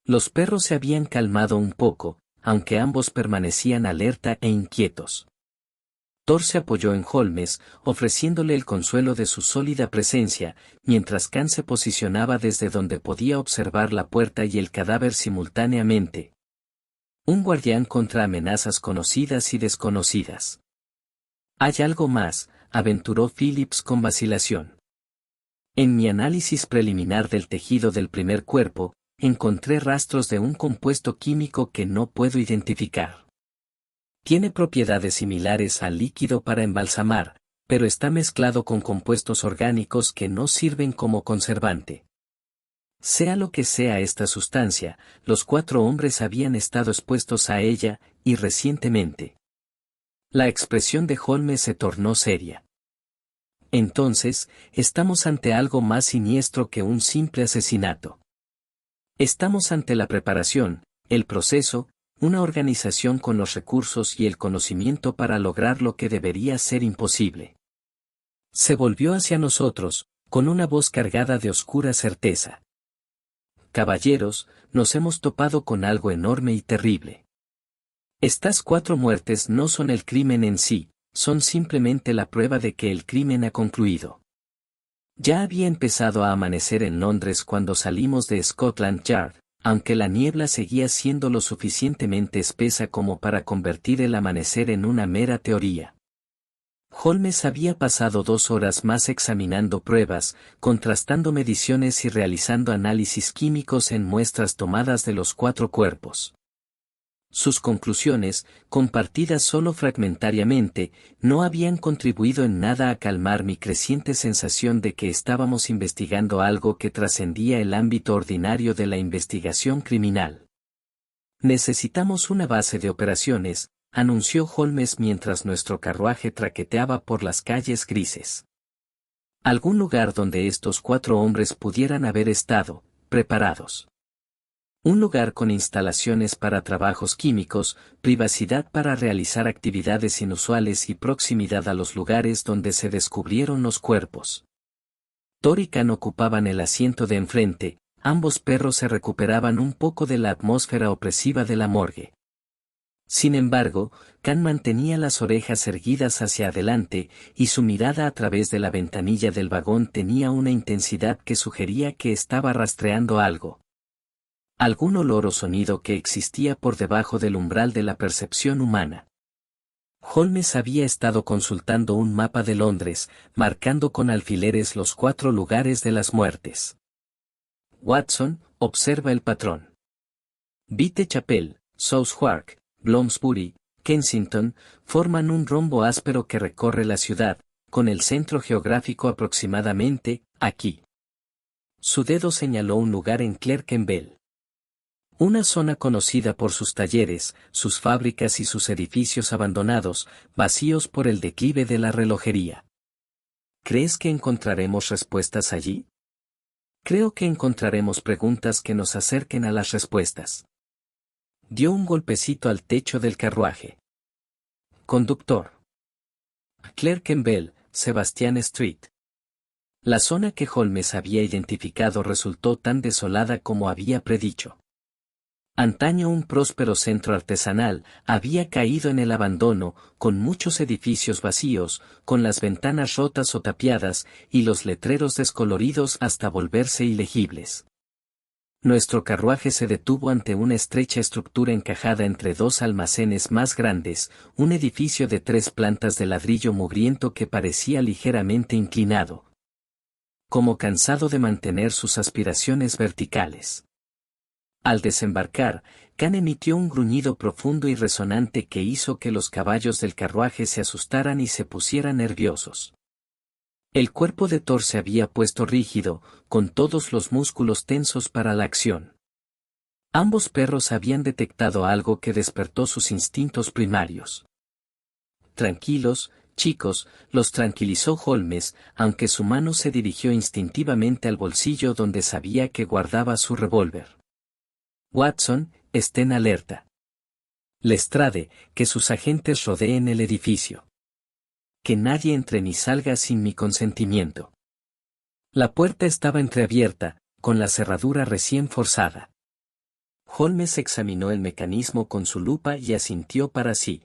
Los perros se habían calmado un poco, aunque ambos permanecían alerta e inquietos. Thor se apoyó en Holmes, ofreciéndole el consuelo de su sólida presencia, mientras Khan se posicionaba desde donde podía observar la puerta y el cadáver simultáneamente. Un guardián contra amenazas conocidas y desconocidas. Hay algo más, aventuró Phillips con vacilación. En mi análisis preliminar del tejido del primer cuerpo, encontré rastros de un compuesto químico que no puedo identificar. Tiene propiedades similares al líquido para embalsamar, pero está mezclado con compuestos orgánicos que no sirven como conservante. Sea lo que sea esta sustancia, los 4 hombres habían estado expuestos a ella, y recientemente. La expresión de Holmes se tornó seria. Entonces, estamos ante algo más siniestro que un simple asesinato. Estamos ante la preparación, el proceso, una organización con los recursos y el conocimiento para lograr lo que debería ser imposible. Se volvió hacia nosotros, con una voz cargada de oscura certeza. Caballeros, nos hemos topado con algo enorme y terrible. Estas 4 muertes no son el crimen en sí, son simplemente la prueba de que el crimen ha concluido. Ya había empezado a amanecer en Londres cuando salimos de Scotland Yard, aunque la niebla seguía siendo lo suficientemente espesa como para convertir el amanecer en una mera teoría. Holmes había pasado 2 horas más examinando pruebas, contrastando mediciones y realizando análisis químicos en muestras tomadas de los 4 cuerpos. Sus conclusiones, compartidas solo fragmentariamente, no habían contribuido en nada a calmar mi creciente sensación de que estábamos investigando algo que trascendía el ámbito ordinario de la investigación criminal. Necesitamos una base de operaciones, anunció Holmes mientras nuestro carruaje traqueteaba por las calles grises. Algún lugar donde estos 4 hombres pudieran haber estado, preparados. Un lugar con instalaciones para trabajos químicos, privacidad para realizar actividades inusuales y proximidad a los lugares donde se descubrieron los cuerpos. Thor y Khan ocupaban el asiento de enfrente, ambos perros se recuperaban un poco de la atmósfera opresiva de la morgue. Sin embargo, Khan mantenía las orejas erguidas hacia adelante, y su mirada a través de la ventanilla del vagón tenía una intensidad que sugería que estaba rastreando algo. Algún olor o sonido que existía por debajo del umbral de la percepción humana. Holmes había estado consultando un mapa de Londres, marcando con alfileres los 4 lugares de las muertes. Watson, observa el patrón. Whitechapel, Southwark, Bloomsbury, Kensington, forman un rombo áspero que recorre la ciudad, con el centro geográfico aproximadamente, aquí. Su dedo señaló un lugar en Clerkenwell. Una zona conocida por sus talleres, sus fábricas y sus edificios abandonados, vacíos por el declive de la relojería. ¿Crees que encontraremos respuestas allí? Creo que encontraremos preguntas que nos acerquen a las respuestas. Dio un golpecito al techo del carruaje. Conductor. Clerkenwell, Sebastian Street. La zona que Holmes había identificado resultó tan desolada como había predicho. Antaño un próspero centro artesanal, había caído en el abandono, con muchos edificios vacíos, con las ventanas rotas o tapiadas, y los letreros descoloridos hasta volverse ilegibles. Nuestro carruaje se detuvo ante una estrecha estructura encajada entre 2 almacenes más grandes, un edificio de 3 plantas de ladrillo mugriento que parecía ligeramente inclinado, como cansado de mantener sus aspiraciones verticales. Al desembarcar, Khan emitió un gruñido profundo y resonante que hizo que los caballos del carruaje se asustaran y se pusieran nerviosos. El cuerpo de Thor se había puesto rígido, con todos los músculos tensos para la acción. Ambos perros habían detectado algo que despertó sus instintos primarios. Tranquilos, chicos, los tranquilizó Holmes, aunque su mano se dirigió instintivamente al bolsillo donde sabía que guardaba su revólver. Watson, estén alerta. Lestrade, que sus agentes rodeen el edificio. Que nadie entre ni salga sin mi consentimiento. La puerta estaba entreabierta, con la cerradura recién forzada. Holmes examinó el mecanismo con su lupa y asintió para sí.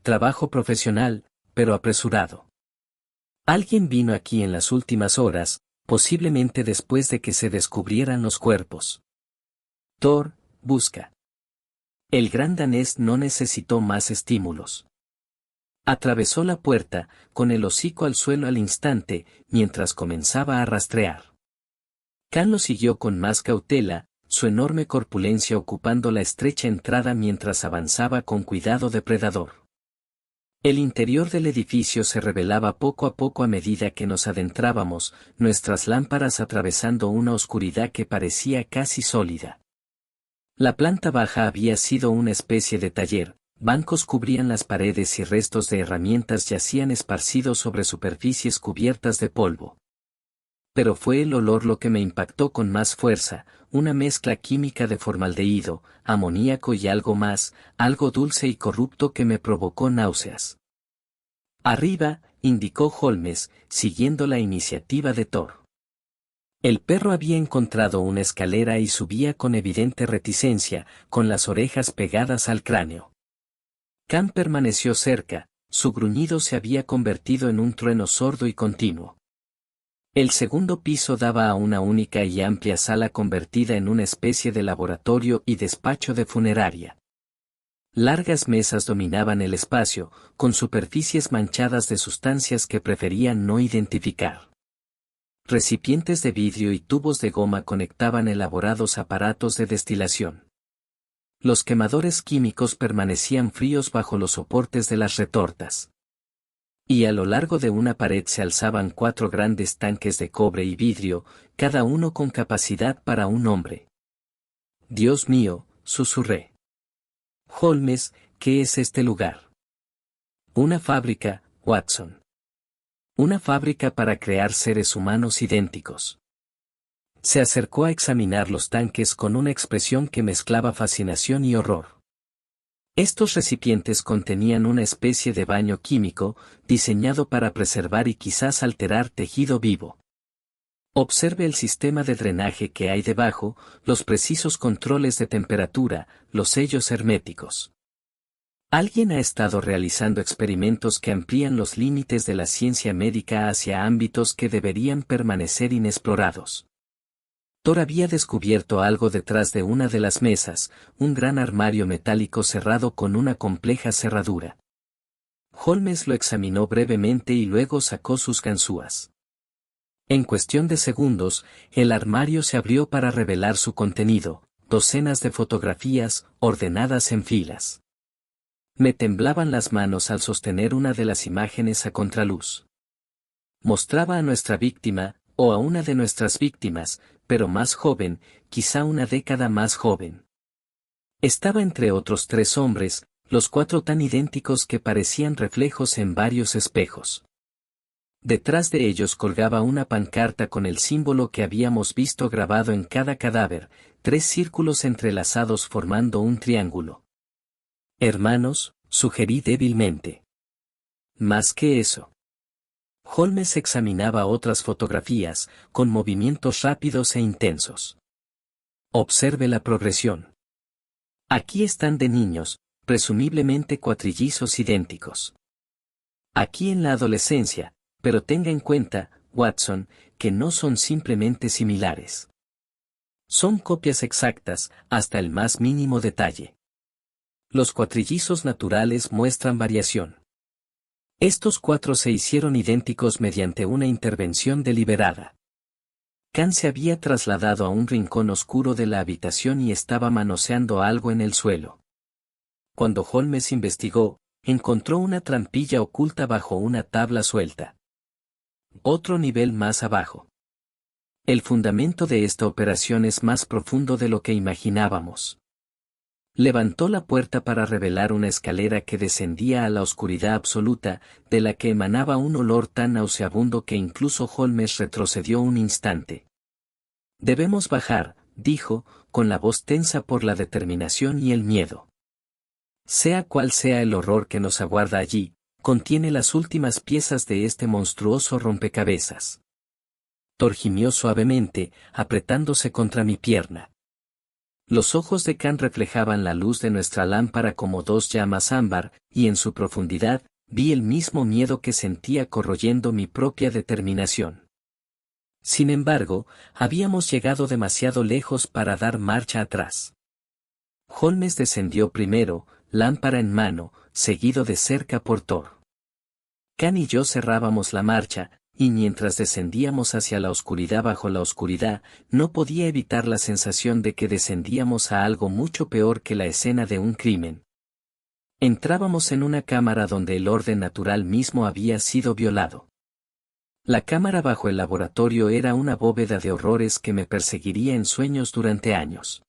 Trabajo profesional, pero apresurado. Alguien vino aquí en las últimas horas, posiblemente después de que se descubrieran los cuerpos. Thor, busca. El gran danés no necesitó más estímulos. Atravesó la puerta, con el hocico al suelo al instante, mientras comenzaba a rastrear. Khan lo siguió con más cautela, su enorme corpulencia ocupando la estrecha entrada mientras avanzaba con cuidado depredador. El interior del edificio se revelaba poco a poco a medida que nos adentrábamos, nuestras lámparas atravesando una oscuridad que parecía casi sólida. La planta baja había sido una especie de taller, bancos cubrían las paredes y restos de herramientas yacían esparcidos sobre superficies cubiertas de polvo. Pero fue el olor lo que me impactó con más fuerza, una mezcla química de formaldehído, amoníaco y algo más, algo dulce y corrupto que me provocó náuseas. Arriba, indicó Holmes, siguiendo la iniciativa de Thor. El perro había encontrado una escalera y subía con evidente reticencia, con las orejas pegadas al cráneo. Khan permaneció cerca, su gruñido se había convertido en un trueno sordo y continuo. El segundo piso daba a una única y amplia sala convertida en una especie de laboratorio y despacho de funeraria. Largas mesas dominaban el espacio, con superficies manchadas de sustancias que preferían no identificar. Recipientes de vidrio y tubos de goma conectaban elaborados aparatos de destilación. Los quemadores químicos permanecían fríos bajo los soportes de las retortas. Y a lo largo de una pared se alzaban 4 grandes tanques de cobre y vidrio, cada uno con capacidad para un hombre. Dios mío, susurré. Holmes, ¿qué es este lugar? Una fábrica, Watson. Una fábrica para crear seres humanos idénticos. Se acercó a examinar los tanques con una expresión que mezclaba fascinación y horror. Estos recipientes contenían una especie de baño químico, diseñado para preservar y quizás alterar tejido vivo. Observe el sistema de drenaje que hay debajo, los precisos controles de temperatura, los sellos herméticos. Alguien ha estado realizando experimentos que amplían los límites de la ciencia médica hacia ámbitos que deberían permanecer inexplorados. Thor había descubierto algo detrás de una de las mesas, un gran armario metálico cerrado con una compleja cerradura. Holmes lo examinó brevemente y luego sacó sus ganzúas. En cuestión de segundos, el armario se abrió para revelar su contenido, docenas de fotografías, ordenadas en filas. Me temblaban las manos al sostener una de las imágenes a contraluz. Mostraba a nuestra víctima, o a una de nuestras víctimas, pero más joven, quizá una década más joven. Estaba entre otros 3 hombres, los 4 tan idénticos que parecían reflejos en varios espejos. Detrás de ellos colgaba una pancarta con el símbolo que habíamos visto grabado en cada cadáver, 3 círculos entrelazados formando un triángulo. Hermanos, sugerí débilmente. Más que eso. Holmes examinaba otras fotografías, con movimientos rápidos e intensos. Observe la progresión. Aquí están de niños, presumiblemente cuatrillizos idénticos. Aquí en la adolescencia, pero tenga en cuenta, Watson, que no son simplemente similares. Son copias exactas, hasta el más mínimo detalle. Los cuatrillizos naturales muestran variación. Estos 4 se hicieron idénticos mediante una intervención deliberada. Khan se había trasladado a un rincón oscuro de la habitación y estaba manoseando algo en el suelo. Cuando Holmes investigó, encontró una trampilla oculta bajo una tabla suelta. Otro nivel más abajo. El fundamento de esta operación es más profundo de lo que imaginábamos. Levantó la puerta para revelar una escalera que descendía a la oscuridad absoluta, de la que emanaba un olor tan nauseabundo que incluso Holmes retrocedió un instante. Debemos bajar, dijo, con la voz tensa por la determinación y el miedo. Sea cual sea el horror que nos aguarda allí, contiene las últimas piezas de este monstruoso rompecabezas. Thor gimió suavemente, apretándose contra mi pierna. Los ojos de Khan reflejaban la luz de nuestra lámpara como dos llamas ámbar, y en su profundidad, vi el mismo miedo que sentía corroyendo mi propia determinación. Sin embargo, habíamos llegado demasiado lejos para dar marcha atrás. Holmes descendió primero, lámpara en mano, seguido de cerca por Thor. Khan y yo cerrábamos la marcha, y mientras descendíamos hacia la oscuridad bajo la oscuridad, no podía evitar la sensación de que descendíamos a algo mucho peor que la escena de un crimen. Entrábamos en una cámara donde el orden natural mismo había sido violado. La cámara bajo el laboratorio era una bóveda de horrores que me perseguiría en sueños durante años.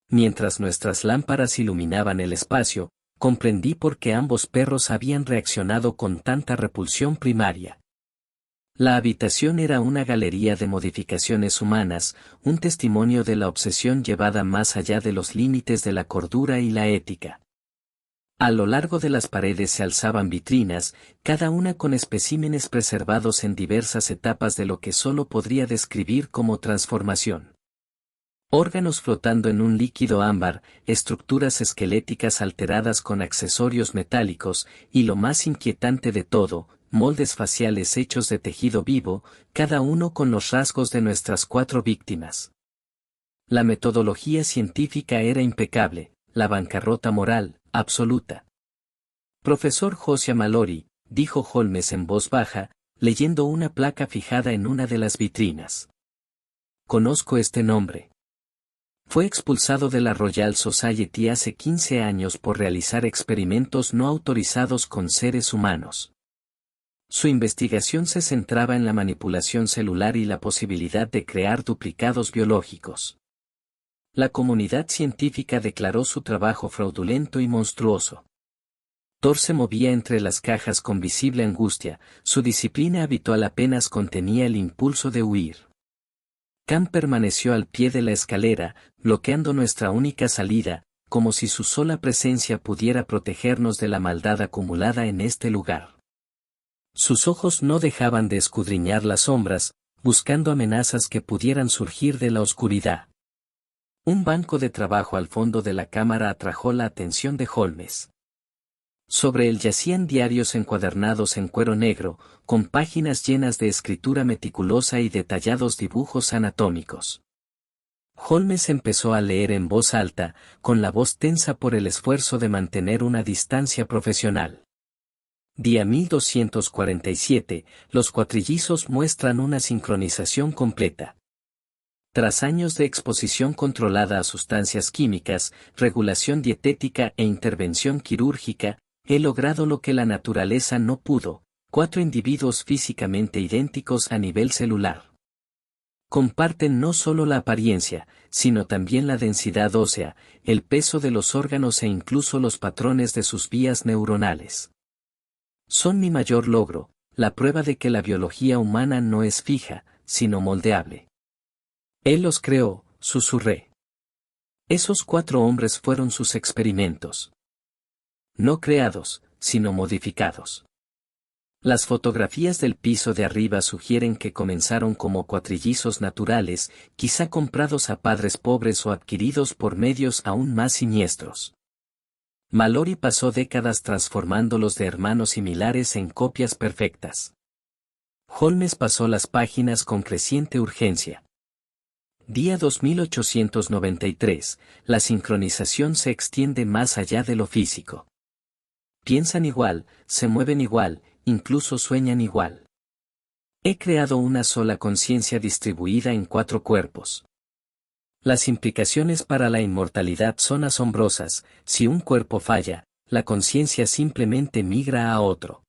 Mientras nuestras lámparas iluminaban el espacio, comprendí por qué ambos perros habían reaccionado con tanta repulsión primaria. La habitación era una galería de modificaciones humanas, un testimonio de la obsesión llevada más allá de los límites de la cordura y la ética. A lo largo de las paredes se alzaban vitrinas, cada una con especímenes preservados en diversas etapas de lo que solo podría describir como transformación. Órganos flotando en un líquido ámbar, estructuras esqueléticas alteradas con accesorios metálicos, y lo más inquietante de todo, moldes faciales hechos de tejido vivo, cada uno con los rasgos de nuestras 4 víctimas. La metodología científica era impecable, la bancarrota moral, absoluta. Profesor Josiah Mallory, dijo Holmes en voz baja, leyendo una placa fijada en una de las vitrinas. Conozco este nombre. Fue expulsado de la Royal Society hace 15 años por realizar experimentos no autorizados con seres humanos. Su investigación se centraba en la manipulación celular y la posibilidad de crear duplicados biológicos. La comunidad científica declaró su trabajo fraudulento y monstruoso. Thor se movía entre las cajas con visible angustia, su disciplina habitual apenas contenía el impulso de huir. Khan permaneció al pie de la escalera, bloqueando nuestra única salida, como si su sola presencia pudiera protegernos de la maldad acumulada en este lugar. Sus ojos no dejaban de escudriñar las sombras, buscando amenazas que pudieran surgir de la oscuridad. Un banco de trabajo al fondo de la cámara atrajo la atención de Holmes. Sobre él yacían diarios encuadernados en cuero negro, con páginas llenas de escritura meticulosa y detallados dibujos anatómicos. Holmes empezó a leer en voz alta, con la voz tensa por el esfuerzo de mantener una distancia profesional. Día 1247, los cuatrillizos muestran una sincronización completa. Tras años de exposición controlada a sustancias químicas, regulación dietética e intervención quirúrgica, he logrado lo que la naturaleza no pudo, 4 individuos físicamente idénticos a nivel celular. Comparten no solo la apariencia, sino también la densidad ósea, el peso de los órganos e incluso los patrones de sus vías neuronales. Son mi mayor logro, la prueba de que la biología humana no es fija, sino moldeable. Él los creó, susurré. Esos 4 hombres fueron sus experimentos. No creados, sino modificados. Las fotografías del piso de arriba sugieren que comenzaron como cuatrillizos naturales, quizá comprados a padres pobres o adquiridos por medios aún más siniestros. Mallory pasó décadas transformándolos de hermanos similares en copias perfectas. Holmes pasó las páginas con creciente urgencia. Día 2893, la sincronización se extiende más allá de lo físico. Piensan igual, se mueven igual, incluso sueñan igual. He creado una sola conciencia distribuida en 4 cuerpos. Las implicaciones para la inmortalidad son asombrosas. Si un cuerpo falla, la conciencia simplemente migra a otro.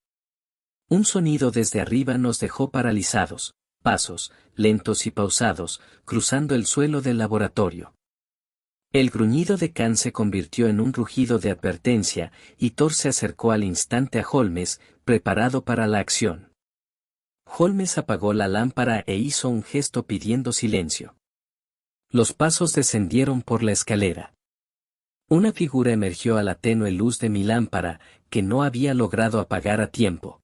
Un sonido desde arriba nos dejó paralizados, pasos, lentos y pausados, cruzando el suelo del laboratorio. El gruñido de Khan se convirtió en un rugido de advertencia, y Thor se acercó al instante a Holmes, preparado para la acción. Holmes apagó la lámpara e hizo un gesto pidiendo silencio. Los pasos descendieron por la escalera. Una figura emergió a la tenue luz de mi lámpara, que no había logrado apagar a tiempo.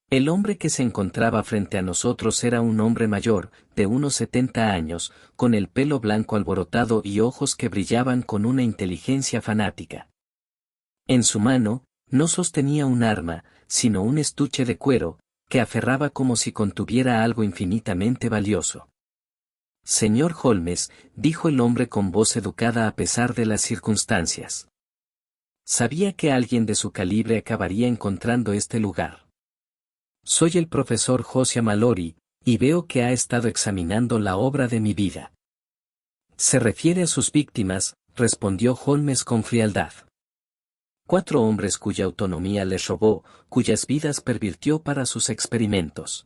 El hombre que se encontraba frente a nosotros era un hombre mayor, de unos 70 años, con el pelo blanco alborotado y ojos que brillaban con una inteligencia fanática. En su mano, no sostenía un arma, sino un estuche de cuero, que aferraba como si contuviera algo infinitamente valioso. Señor Holmes, dijo el hombre con voz educada a pesar de las circunstancias. Sabía que alguien de su calibre acabaría encontrando este lugar. Soy el profesor Josiah Mallory, y veo que ha estado examinando la obra de mi vida. Se refiere a sus víctimas, respondió Holmes con frialdad. 4 hombres cuya autonomía les robó, cuyas vidas pervirtió para sus experimentos.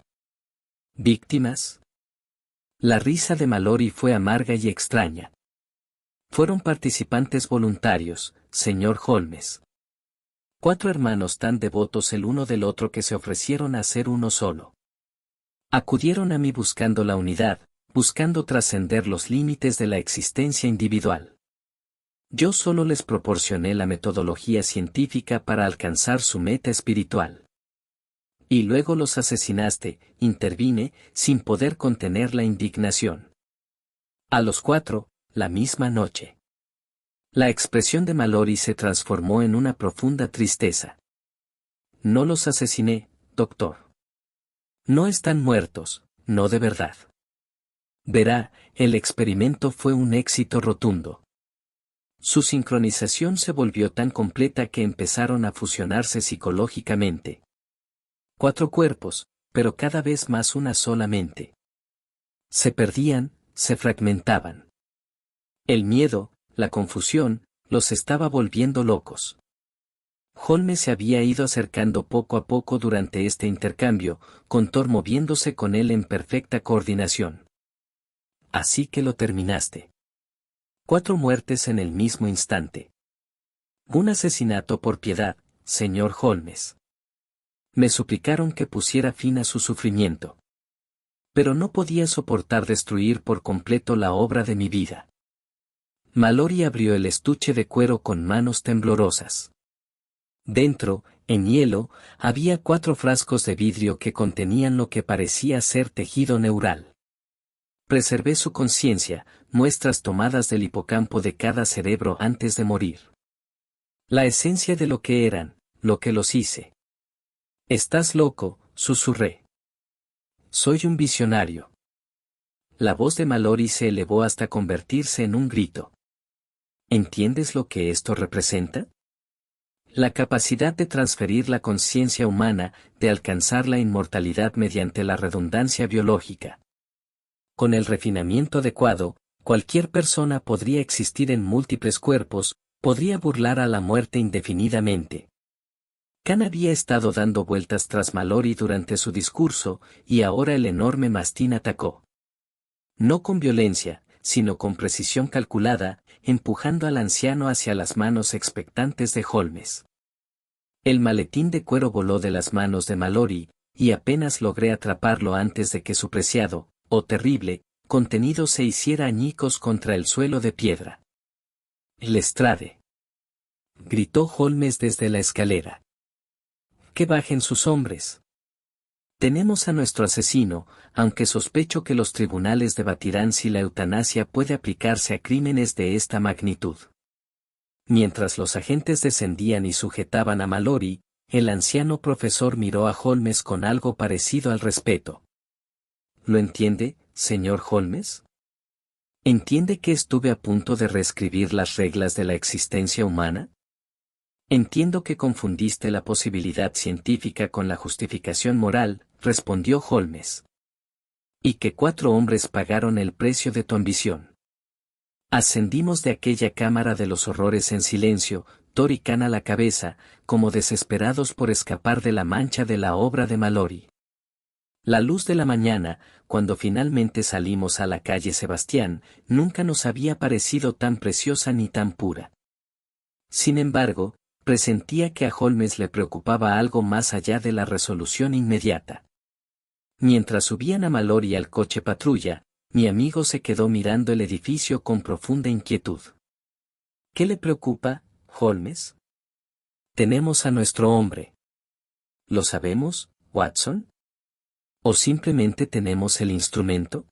¿Víctimas? La risa de Mallory fue amarga y extraña. Fueron participantes voluntarios, señor Holmes. 4 hermanos tan devotos el uno del otro que se ofrecieron a ser uno solo. Acudieron a mí buscando la unidad, buscando trascender los límites de la existencia individual. Yo solo les proporcioné la metodología científica para alcanzar su meta espiritual. Y luego los asesinaste, intervine, sin poder contener la indignación. A los 4, la misma noche. La expresión de Mallory se transformó en una profunda tristeza. No los asesiné, doctor. No están muertos, no de verdad. Verá, el experimento fue un éxito rotundo. Su sincronización se volvió tan completa que empezaron a fusionarse psicológicamente. 4 cuerpos, pero cada vez más una sola mente. Se perdían, se fragmentaban. El miedo, la confusión, los estaba volviendo locos. Holmes se había ido acercando poco a poco durante este intercambio, con Thor moviéndose con él en perfecta coordinación. Así que lo terminaste. 4 muertes en el mismo instante. Un asesinato por piedad, señor Holmes. Me suplicaron que pusiera fin a su sufrimiento. Pero no podía soportar destruir por completo la obra de mi vida. Mallory abrió el estuche de cuero con manos temblorosas. Dentro, en hielo, había 4 frascos de vidrio que contenían lo que parecía ser tejido neural. Preservé su conciencia, muestras tomadas del hipocampo de cada cerebro antes de morir. La esencia de lo que eran, lo que los hice. Estás loco, susurré. Soy un visionario. La voz de Mallory se elevó hasta convertirse en un grito. ¿Entiendes lo que esto representa? La capacidad de transferir la conciencia humana, de alcanzar la inmortalidad mediante la redundancia biológica. Con el refinamiento adecuado, cualquier persona podría existir en múltiples cuerpos, podría burlar a la muerte indefinidamente. Khan había estado dando vueltas tras Mallory durante su discurso, y ahora el enorme mastín atacó. No con violencia, sino con precisión calculada, empujando al anciano hacia las manos expectantes de Holmes. El maletín de cuero voló de las manos de Mallory, y apenas logré atraparlo antes de que su preciado, terrible, contenido se hiciera añicos contra el suelo de piedra. Lestrade. Gritó Holmes desde la escalera. Que bajen sus hombres. Tenemos a nuestro asesino, aunque sospecho que los tribunales debatirán si la eutanasia puede aplicarse a crímenes de esta magnitud. Mientras los agentes descendían y sujetaban a Mallory, el anciano profesor miró a Holmes con algo parecido al respeto. ¿Lo entiende, señor Holmes? ¿Entiende que estuve a punto de reescribir las reglas de la existencia humana? Entiendo que confundiste la posibilidad científica con la justificación moral, respondió Holmes. Y que 4 hombres pagaron el precio de tu ambición. Ascendimos de aquella cámara de los horrores en silencio, Thor y Khan a la cabeza, como desesperados por escapar de la mancha de la obra de Mallory. La luz de la mañana, cuando finalmente salimos a la calle Sebastián, nunca nos había parecido tan preciosa ni tan pura. Sin embargo, presentía que a Holmes le preocupaba algo más allá de la resolución inmediata. Mientras subían a Mallory al coche patrulla, mi amigo se quedó mirando el edificio con profunda inquietud. ¿Qué le preocupa, Holmes? Tenemos a nuestro hombre. ¿Lo sabemos, Watson? ¿O simplemente tenemos el instrumento?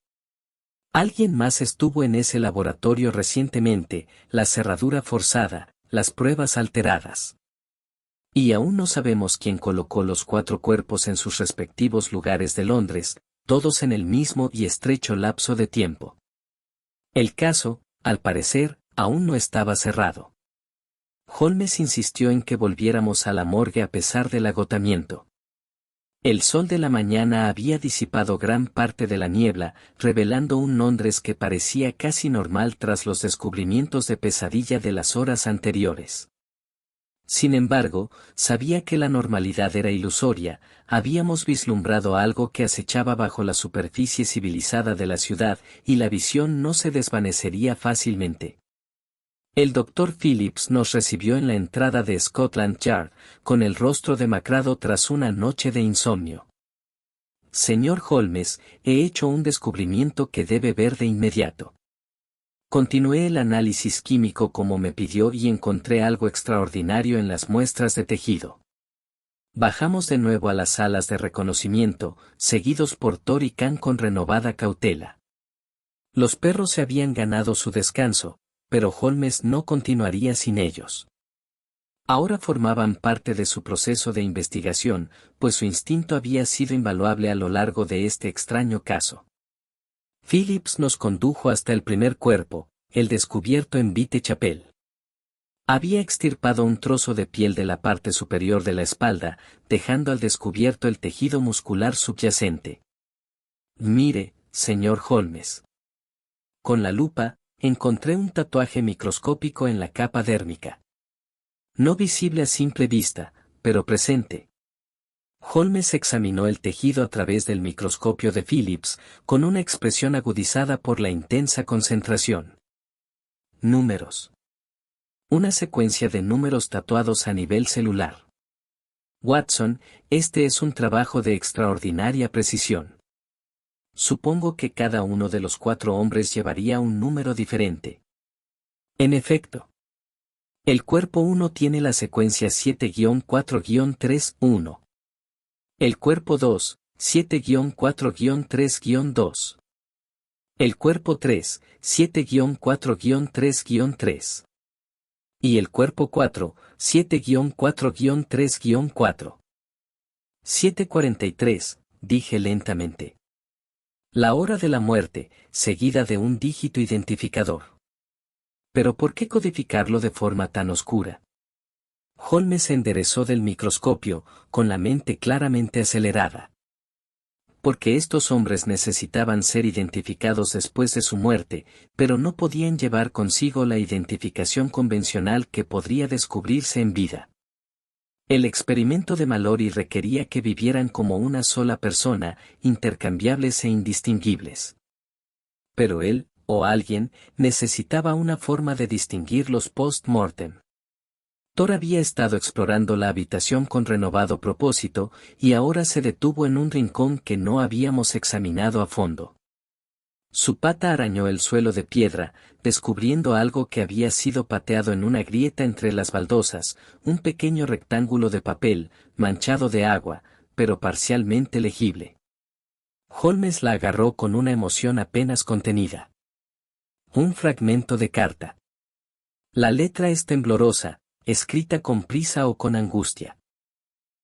Alguien más estuvo en ese laboratorio recientemente, la cerradura forzada, las pruebas alteradas. Y aún no sabemos quién colocó los 4 cuerpos en sus respectivos lugares de Londres, todos en el mismo y estrecho lapso de tiempo. El caso, al parecer, aún no estaba cerrado. Holmes insistió en que volviéramos a la morgue a pesar del agotamiento. El sol de la mañana había disipado gran parte de la niebla, revelando un Londres que parecía casi normal tras los descubrimientos de pesadilla de las horas anteriores. Sin embargo, sabía que la normalidad era ilusoria, habíamos vislumbrado algo que acechaba bajo la superficie civilizada de la ciudad, y la visión no se desvanecería fácilmente. El doctor Phillips nos recibió en la entrada de Scotland Yard, con el rostro demacrado tras una noche de insomnio. Señor Holmes, he hecho un descubrimiento que debe ver de inmediato. Continué el análisis químico como me pidió y encontré algo extraordinario en las muestras de tejido. Bajamos de nuevo a las salas de reconocimiento, seguidos por Thor y Khan con renovada cautela. Los perros se habían ganado su descanso, pero Holmes no continuaría sin ellos. Ahora formaban parte de su proceso de investigación, pues su instinto había sido invaluable a lo largo de este extraño caso. Phillips nos condujo hasta el primer cuerpo, el descubierto en Whitechapel. Había extirpado un trozo de piel de la parte superior de la espalda, dejando al descubierto el tejido muscular subyacente. Mire, señor Holmes. Con la lupa, encontré un tatuaje microscópico en la capa dérmica. No visible a simple vista, pero presente. Holmes examinó el tejido a través del microscopio de Phillips, con una expresión agudizada por la intensa concentración. Números. Una secuencia de números tatuados a nivel celular. Watson, este es un trabajo de extraordinaria precisión. Supongo que cada uno de los 4 hombres llevaría un número diferente. En efecto. El cuerpo 1 tiene la secuencia 7-4-3-1. El cuerpo 2, 7-4-3-2. El cuerpo 3, 7-4-3-3. Y el cuerpo 4, 7-4-3-4. 7:43, dije lentamente. La hora de la muerte, seguida de un dígito identificador. ¿Pero por qué codificarlo de forma tan oscura? Holmes se enderezó del microscopio, con la mente claramente acelerada. Porque estos hombres necesitaban ser identificados después de su muerte, pero no podían llevar consigo la identificación convencional que podría descubrirse en vida. El experimento de Mallory requería que vivieran como una sola persona, intercambiables e indistinguibles. Pero él, o alguien, necesitaba una forma de distinguirlos post-mortem. Thor había estado explorando la habitación con renovado propósito, y ahora se detuvo en un rincón que no habíamos examinado a fondo. Su pata arañó el suelo de piedra, descubriendo algo que había sido pateado en una grieta entre las baldosas, un pequeño rectángulo de papel, manchado de agua, pero parcialmente legible. Holmes la agarró con una emoción apenas contenida. Un fragmento de carta. La letra es temblorosa, escrita con prisa o con angustia.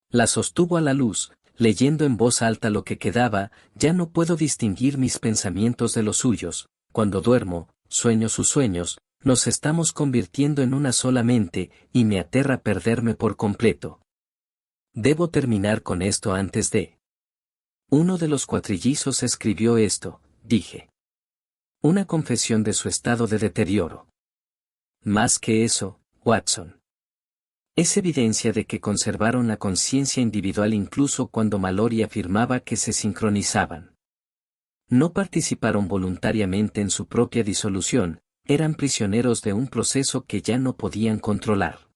La sostuvo a la luz, leyendo en voz alta lo que quedaba. Ya no puedo distinguir mis pensamientos de los suyos, cuando duermo, sueño sus sueños, nos estamos convirtiendo en una sola mente, y me aterra perderme por completo. Debo terminar con esto antes de... Uno de los cuatrillizos escribió esto, dije. Una confesión de su estado de deterioro. Más que eso, Watson. Es evidencia de que conservaron la conciencia individual incluso cuando Mallory afirmaba que se sincronizaban. No participaron voluntariamente en su propia disolución, eran prisioneros de un proceso que ya no podían controlar.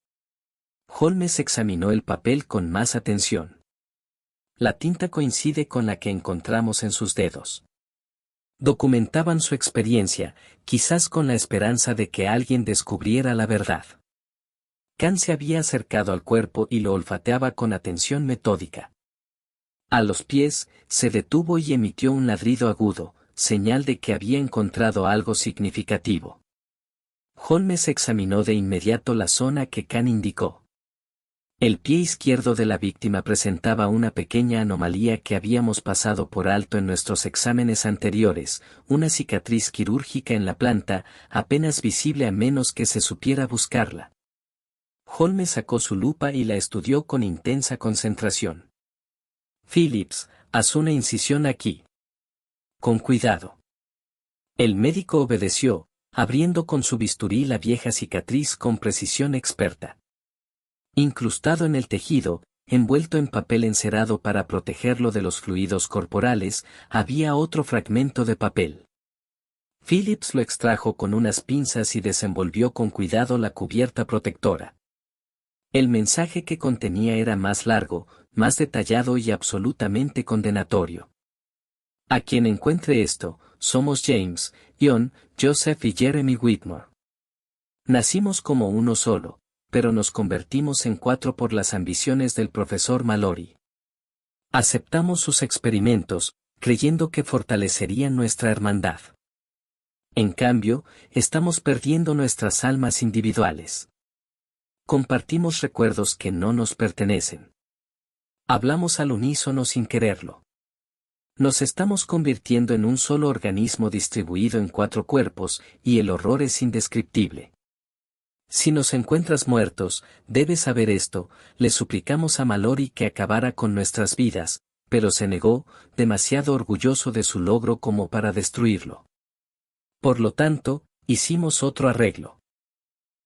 Holmes examinó el papel con más atención. La tinta coincide con la que encontramos en sus dedos. Documentaban su experiencia, quizás con la esperanza de que alguien descubriera la verdad. Khan se había acercado al cuerpo y lo olfateaba con atención metódica. A los pies, se detuvo y emitió un ladrido agudo, señal de que había encontrado algo significativo. Holmes examinó de inmediato la zona que Khan indicó. El pie izquierdo de la víctima presentaba una pequeña anomalía que habíamos pasado por alto en nuestros exámenes anteriores, una cicatriz quirúrgica en la planta, apenas visible a menos que se supiera buscarla. Holmes sacó su lupa y la estudió con intensa concentración. Phillips, haz una incisión aquí. Con cuidado. El médico obedeció, abriendo con su bisturí la vieja cicatriz con precisión experta. Incrustado en el tejido, envuelto en papel encerado para protegerlo de los fluidos corporales, había otro fragmento de papel. Phillips lo extrajo con unas pinzas y desenvolvió con cuidado la cubierta protectora. El mensaje que contenía era más largo, más detallado y absolutamente condenatorio. A quien encuentre esto, somos James, John, Joseph y Jeremy Whitmore. Nacimos como uno solo, pero nos convertimos en 4 por las ambiciones del profesor Mallory. Aceptamos sus experimentos, creyendo que fortalecerían nuestra hermandad. En cambio, estamos perdiendo nuestras almas individuales. Compartimos recuerdos que no nos pertenecen. Hablamos al unísono sin quererlo. Nos estamos convirtiendo en un solo organismo distribuido en 4 cuerpos, y el horror es indescriptible. Si nos encuentras muertos, debes saber esto, le suplicamos a Mallory que acabara con nuestras vidas, pero se negó, demasiado orgulloso de su logro como para destruirlo. Por lo tanto, hicimos otro arreglo.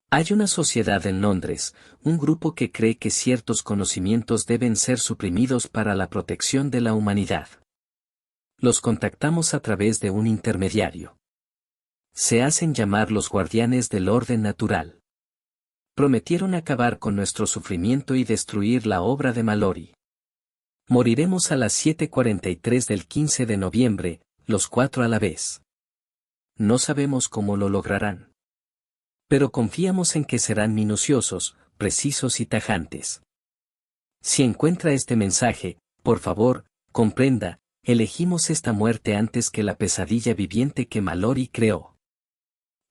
Hay una sociedad en Londres, un grupo que cree que ciertos conocimientos deben ser suprimidos para la protección de la humanidad. Los contactamos a través de un intermediario. Se hacen llamar los guardianes del orden natural. Prometieron acabar con nuestro sufrimiento y destruir la obra de Mallory. Moriremos a las 7:43 del 15 de noviembre, los 4 a la vez. No sabemos cómo lo lograrán. Pero confiamos en que serán minuciosos, precisos y tajantes. Si encuentra este mensaje, por favor, comprenda, elegimos esta muerte antes que la pesadilla viviente que Mallory creó.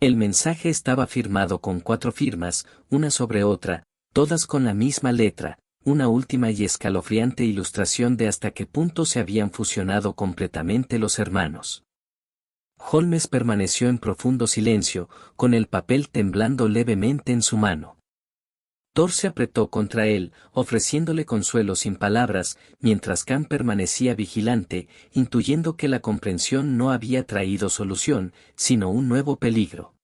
El mensaje estaba firmado con 4 firmas, una sobre otra, todas con la misma letra, una última y escalofriante ilustración de hasta qué punto se habían fusionado completamente los hermanos. Holmes permaneció en profundo silencio, con el papel temblando levemente en su mano. Thor se apretó contra él, ofreciéndole consuelo sin palabras, mientras Khan permanecía vigilante, intuyendo que la comprensión no había traído solución, sino un nuevo peligro.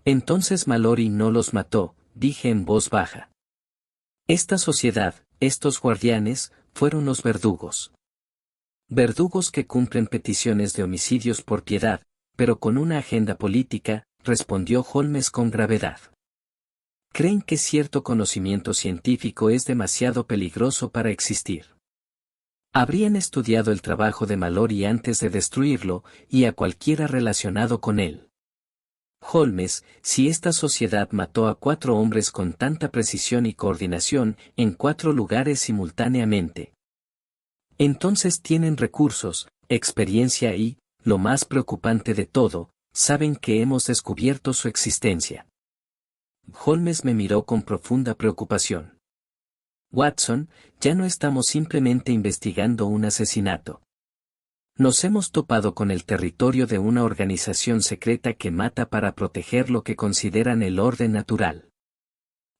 Entonces Mallory no los mató, dije en voz baja. Esta sociedad, estos guardianes, fueron los verdugos. Verdugos que cumplen peticiones de homicidios por piedad, pero con una agenda política, respondió Holmes con gravedad. Creen que cierto conocimiento científico es demasiado peligroso para existir. Habrían estudiado el trabajo de Mallory antes de destruirlo, y a cualquiera relacionado con él. Holmes, si esta sociedad mató a 4 hombres con tanta precisión y coordinación, en 4 lugares simultáneamente, entonces tienen recursos, experiencia y, lo más preocupante de todo, saben que hemos descubierto su existencia. Holmes me miró con profunda preocupación. Watson, ya no estamos simplemente investigando un asesinato. Nos hemos topado con el territorio de una organización secreta que mata para proteger lo que consideran el orden natural.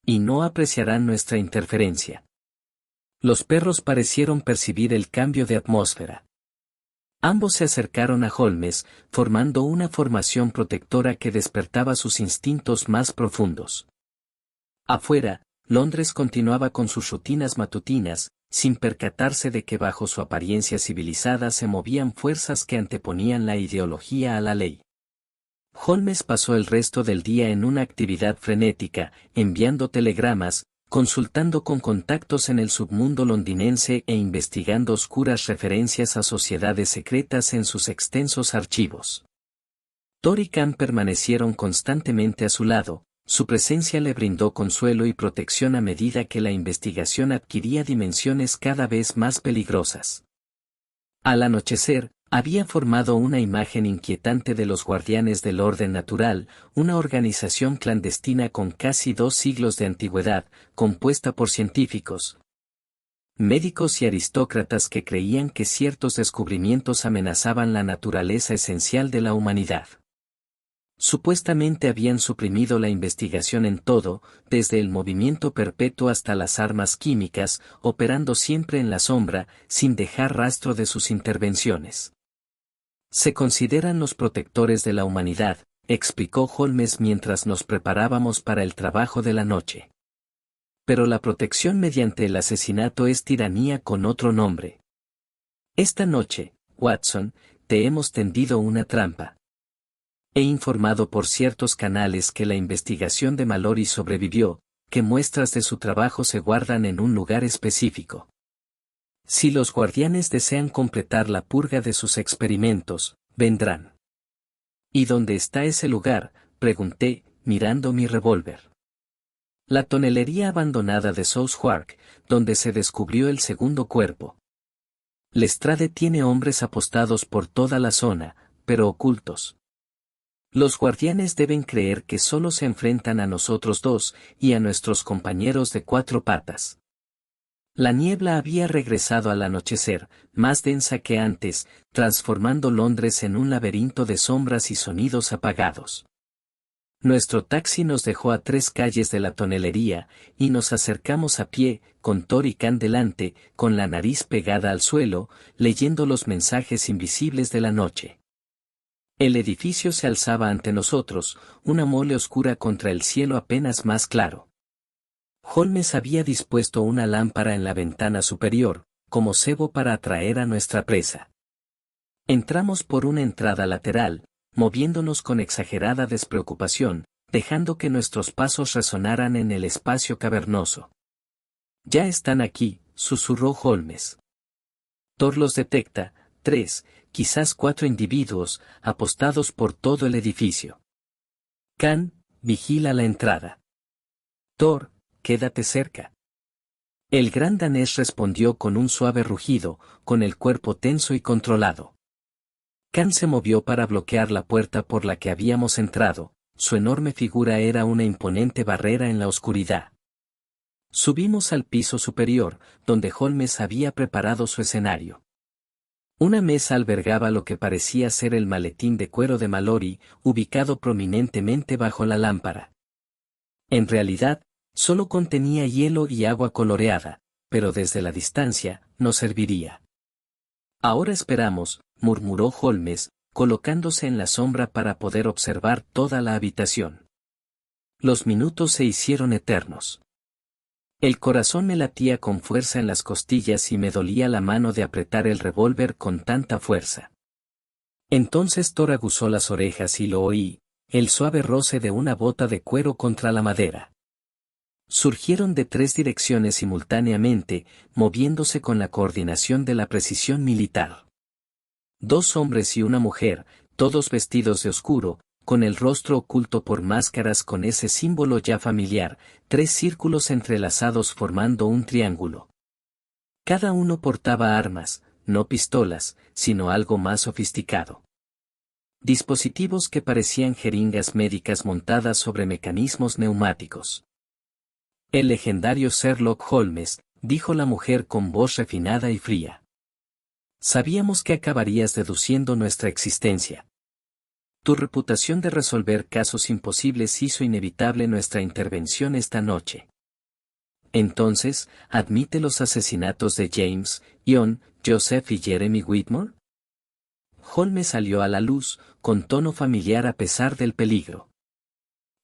Y no apreciarán nuestra interferencia. Los perros parecieron percibir el cambio de atmósfera. Ambos se acercaron a Holmes, formando una formación protectora que despertaba sus instintos más profundos. Afuera, Londres continuaba con sus rutinas matutinas, sin percatarse de que bajo su apariencia civilizada se movían fuerzas que anteponían la ideología a la ley. Holmes pasó el resto del día en una actividad frenética, enviando telegramas, consultando con contactos en el submundo londinense e investigando oscuras referencias a sociedades secretas en sus extensos archivos. Thor y Khan permanecieron constantemente a su lado, Su presencia le brindó consuelo y protección a medida que la investigación adquiría dimensiones cada vez más peligrosas. Al anochecer, había formado una imagen inquietante de los guardianes del orden natural, una organización clandestina con casi 2 siglos de antigüedad, compuesta por científicos, médicos y aristócratas que creían que ciertos descubrimientos amenazaban la naturaleza esencial de la humanidad. Supuestamente habían suprimido la investigación en todo, desde el movimiento perpetuo hasta las armas químicas, operando siempre en la sombra, sin dejar rastro de sus intervenciones. Se consideran los protectores de la humanidad, explicó Holmes mientras nos preparábamos para el trabajo de la noche. Pero la protección mediante el asesinato es tiranía con otro nombre. Esta noche, Watson, te hemos tendido una trampa. He informado por ciertos canales que la investigación de Mallory sobrevivió, que muestras de su trabajo se guardan en un lugar específico. Si los guardianes desean completar la purga de sus experimentos, vendrán. ¿Y dónde está ese lugar?, pregunté, mirando mi revólver. La tonelería abandonada de Southwark, donde se descubrió el segundo cuerpo. Lestrade tiene hombres apostados por toda la zona, pero ocultos. Los guardianes deben creer que solo se enfrentan a nosotros dos, y a nuestros compañeros de 4 patas. La niebla había regresado al anochecer, más densa que antes, transformando Londres en un laberinto de sombras y sonidos apagados. Nuestro taxi nos dejó a 3 calles de la tonelería, y nos acercamos a pie, con Thor y Khan delante, con la nariz pegada al suelo, leyendo los mensajes invisibles de la noche. El edificio se alzaba ante nosotros, una mole oscura contra el cielo apenas más claro. Holmes había dispuesto una lámpara en la ventana superior, como cebo para atraer a nuestra presa. Entramos por una entrada lateral, moviéndonos con exagerada despreocupación, dejando que nuestros pasos resonaran en el espacio cavernoso. Ya están aquí, susurró Holmes. Thor los detecta, 3, quizás 4 individuos, apostados por todo el edificio. Khan, vigila la entrada. Thor, quédate cerca. El gran danés respondió con un suave rugido, con el cuerpo tenso y controlado. Khan se movió para bloquear la puerta por la que habíamos entrado, su enorme figura era una imponente barrera en la oscuridad. Subimos al piso superior, donde Holmes había preparado su escenario. Una mesa albergaba lo que parecía ser el maletín de cuero de Mallory, ubicado prominentemente bajo la lámpara. En realidad, solo contenía hielo y agua coloreada, pero desde la distancia, nos serviría. Ahora esperamos, murmuró Holmes, colocándose en la sombra para poder observar toda la habitación. Los minutos se hicieron eternos. El corazón me latía con fuerza en las costillas y me dolía la mano de apretar el revólver con tanta fuerza. Entonces Thor aguzó las orejas y lo oí, el suave roce de una bota de cuero contra la madera. Surgieron de 3 direcciones simultáneamente, moviéndose con la coordinación de la precisión militar. 2 hombres y una mujer, todos vestidos de oscuro, con el rostro oculto por máscaras con ese símbolo ya familiar, 3 círculos entrelazados formando un triángulo. Cada uno portaba armas, no pistolas, sino algo más sofisticado. Dispositivos que parecían jeringas médicas montadas sobre mecanismos neumáticos. El legendario Sherlock Holmes, dijo la mujer con voz refinada y fría. Sabíamos que acabarías deduciendo nuestra existencia. Tu reputación de resolver casos imposibles hizo inevitable nuestra intervención esta noche. Entonces, ¿admite los asesinatos de James, John, Joseph y Jeremy Whitmore? Holmes salió a la luz, con tono familiar a pesar del peligro.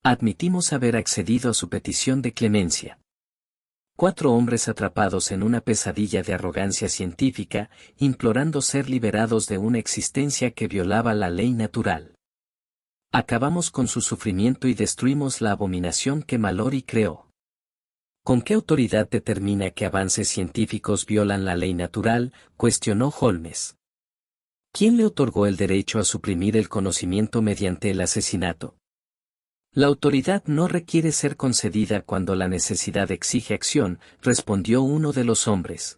Admitimos haber accedido a su petición de clemencia. 4 hombres atrapados en una pesadilla de arrogancia científica, implorando ser liberados de una existencia que violaba la ley natural. Acabamos con su sufrimiento y destruimos la abominación que Mallory creó. ¿Con qué autoridad determina que avances científicos violan la ley natural?, cuestionó Holmes. ¿Quién le otorgó el derecho a suprimir el conocimiento mediante el asesinato? La autoridad no requiere ser concedida cuando la necesidad exige acción, respondió uno de los hombres.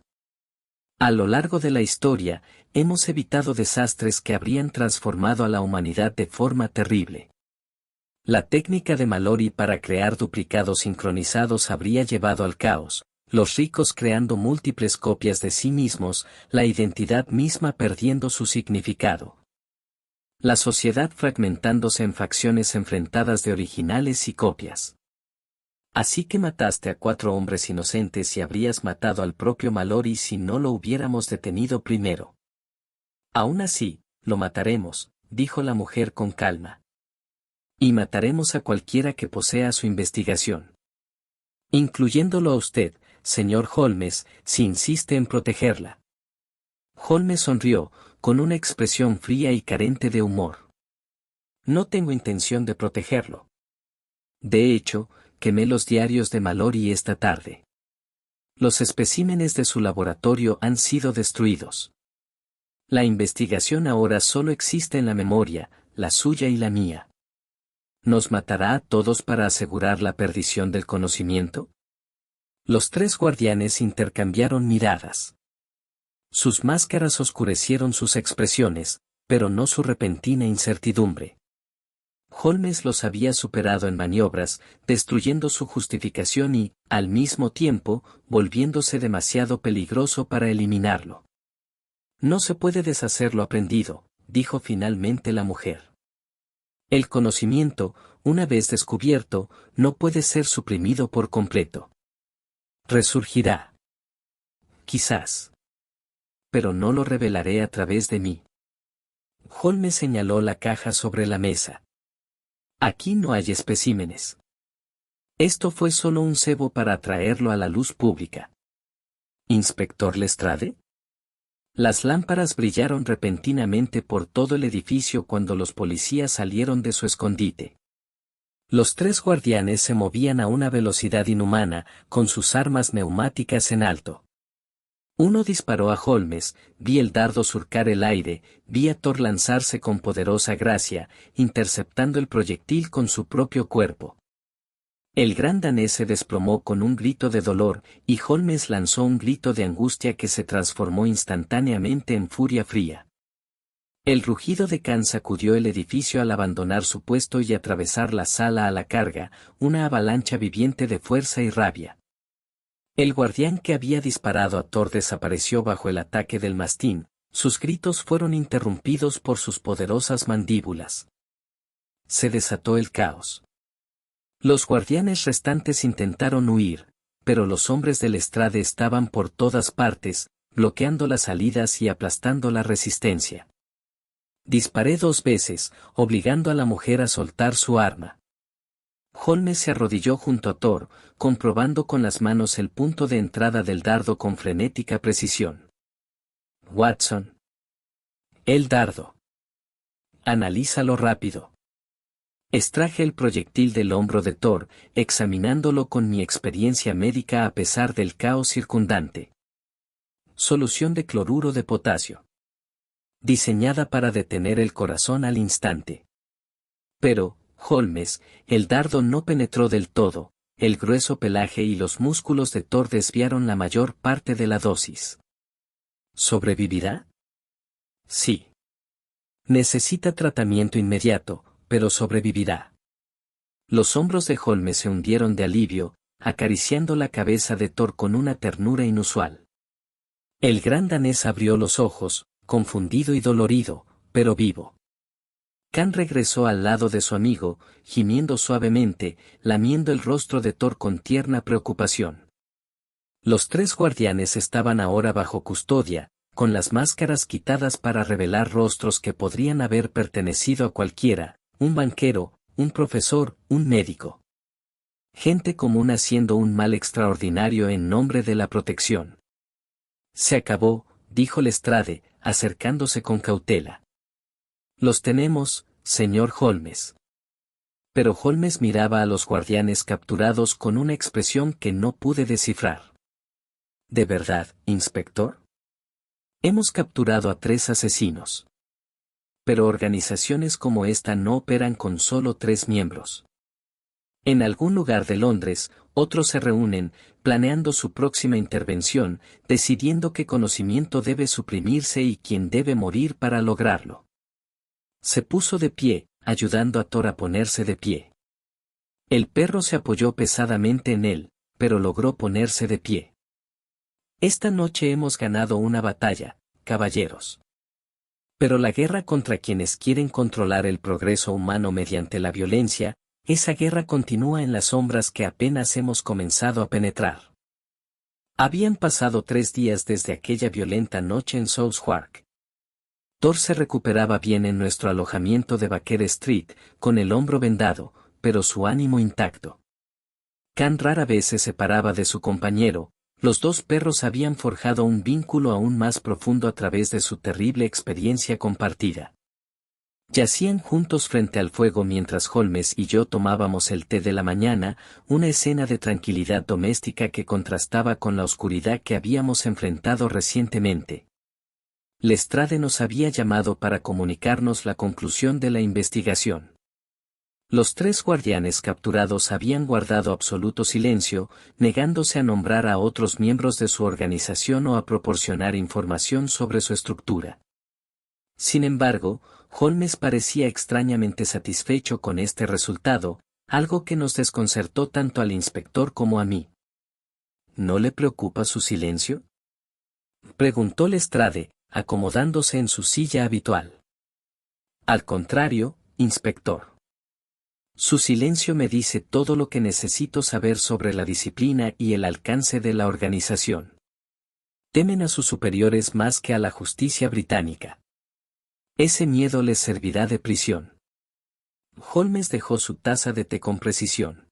A lo largo de la historia, hemos evitado desastres que habrían transformado a la humanidad de forma terrible. La técnica de Mallory para crear duplicados sincronizados habría llevado al caos, los ricos creando múltiples copias de sí mismos, la identidad misma perdiendo su significado. La sociedad fragmentándose en facciones enfrentadas de originales y copias. Así que mataste a 4 hombres inocentes y habrías matado al propio Mallory si no lo hubiéramos detenido primero. Aún así, lo mataremos, dijo la mujer con calma. Y mataremos a cualquiera que posea su investigación. Incluyéndolo a usted, señor Holmes, si insiste en protegerla. Holmes sonrió, con una expresión fría y carente de humor. No tengo intención de protegerlo. De hecho, quemé los diarios de Mallory esta tarde. Los especímenes de su laboratorio han sido destruidos. La investigación ahora solo existe en la memoria, la suya y la mía. ¿Nos matará a todos para asegurar la perdición del conocimiento? Los 3 guardianes intercambiaron miradas. Sus máscaras oscurecieron sus expresiones, pero no su repentina incertidumbre. Holmes los había superado en maniobras, destruyendo su justificación y, al mismo tiempo, volviéndose demasiado peligroso para eliminarlo. No se puede deshacer lo aprendido, dijo finalmente la mujer. El conocimiento, una vez descubierto, no puede ser suprimido por completo. Resurgirá. Quizás. Pero no lo revelaré a través de mí. Holmes señaló la caja sobre la mesa. Aquí no hay especímenes. Esto fue solo un cebo para traerlo a la luz pública. ¿Inspector Lestrade? Las lámparas brillaron repentinamente por todo el edificio cuando los policías salieron de su escondite. Los 3 guardianes se movían a una velocidad inhumana, con sus armas neumáticas en alto. Uno disparó a Holmes, vi el dardo surcar el aire, vi a Thor lanzarse con poderosa gracia, interceptando el proyectil con su propio cuerpo. El gran danés se desplomó con un grito de dolor, y Holmes lanzó un grito de angustia que se transformó instantáneamente en furia fría. El rugido de Khan sacudió el edificio al abandonar su puesto y atravesar la sala a la carga, una avalancha viviente de fuerza y rabia. El guardián que había disparado a Thor desapareció bajo el ataque del mastín, sus gritos fueron interrumpidos por sus poderosas mandíbulas. Se desató el caos. Los guardianes restantes intentaron huir, pero los hombres del Lestrade estaban por todas partes, bloqueando las salidas y aplastando la resistencia. Disparé 2 veces, obligando a la mujer a soltar su arma. Holmes se arrodilló junto a Thor, comprobando con las manos el punto de entrada del dardo con frenética precisión. Watson. El dardo. Analízalo rápido. Extraje el proyectil del hombro de Thor, examinándolo con mi experiencia médica a pesar del caos circundante. Solución de cloruro de potasio. Diseñada para detener el corazón al instante. Pero, Holmes, el dardo no penetró del todo, el grueso pelaje y los músculos de Thor desviaron la mayor parte de la dosis. ¿Sobrevivirá? Sí. Necesita tratamiento inmediato, pero sobrevivirá. Los hombros de Holmes se hundieron de alivio, acariciando la cabeza de Thor con una ternura inusual. El gran danés abrió los ojos, confundido y dolorido, pero vivo. Khan regresó al lado de su amigo, gimiendo suavemente, lamiendo el rostro de Thor con tierna preocupación. Los 3 guardianes estaban ahora bajo custodia, con las máscaras quitadas para revelar rostros que podrían haber pertenecido a cualquiera, un banquero, un profesor, un médico. Gente común haciendo un mal extraordinario en nombre de la protección. Se acabó, dijo Lestrade, acercándose con cautela. Los tenemos, señor Holmes. Pero Holmes miraba a los guardianes capturados con una expresión que no pude descifrar. ¿De verdad, inspector? Hemos capturado a 3 asesinos. Pero organizaciones como esta no operan con solo 3 miembros. En algún lugar de Londres, otros se reúnen, planeando su próxima intervención, decidiendo qué conocimiento debe suprimirse y quién debe morir para lograrlo. Se puso de pie, ayudando a Thor a ponerse de pie. El perro se apoyó pesadamente en él, pero logró ponerse de pie. Esta noche hemos ganado una batalla, caballeros. Pero la guerra contra quienes quieren controlar el progreso humano mediante la violencia, esa guerra continúa en las sombras que apenas hemos comenzado a penetrar. Habían pasado 3 días desde aquella violenta noche en Southwark. Thor se recuperaba bien en nuestro alojamiento de Baker Street, con el hombro vendado, pero su ánimo intacto. Khan rara vez se separaba de su compañero, los dos perros habían forjado un vínculo aún más profundo a través de su terrible experiencia compartida. Yacían juntos frente al fuego mientras Holmes y yo tomábamos el té de la mañana, una escena de tranquilidad doméstica que contrastaba con la oscuridad que habíamos enfrentado recientemente. Lestrade nos había llamado para comunicarnos la conclusión de la investigación. Los 3 guardianes capturados habían guardado absoluto silencio, negándose a nombrar a otros miembros de su organización o a proporcionar información sobre su estructura. Sin embargo, Holmes parecía extrañamente satisfecho con este resultado, algo que nos desconcertó tanto al inspector como a mí. ¿No le preocupa su silencio?, preguntó Lestrade, acomodándose en su silla habitual. Al contrario, inspector. Su silencio me dice todo lo que necesito saber sobre la disciplina y el alcance de la organización. Temen a sus superiores más que a la justicia británica. Ese miedo les servirá de prisión. Holmes dejó su taza de té con precisión.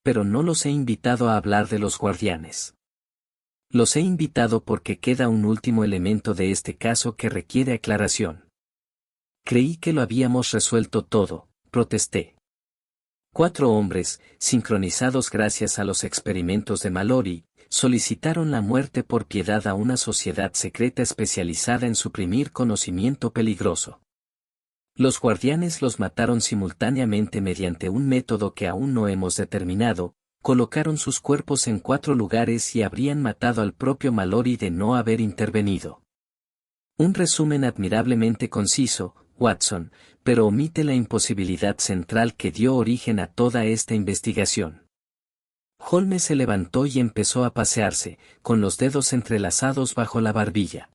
Pero no los he invitado a hablar de los guardianes. Los he invitado porque queda un último elemento de este caso que requiere aclaración. Creí que lo habíamos resuelto todo, protesté. 4 hombres, sincronizados gracias a los experimentos de Mallory, solicitaron la muerte por piedad a una sociedad secreta especializada en suprimir conocimiento peligroso. Los guardianes los mataron simultáneamente mediante un método que aún no hemos determinado, colocaron sus cuerpos en 4 lugares y habrían matado al propio Mallory de no haber intervenido. Un resumen admirablemente conciso, Watson, pero omite la imposibilidad central que dio origen a toda esta investigación. Holmes se levantó y empezó a pasearse, con los dedos entrelazados bajo la barbilla.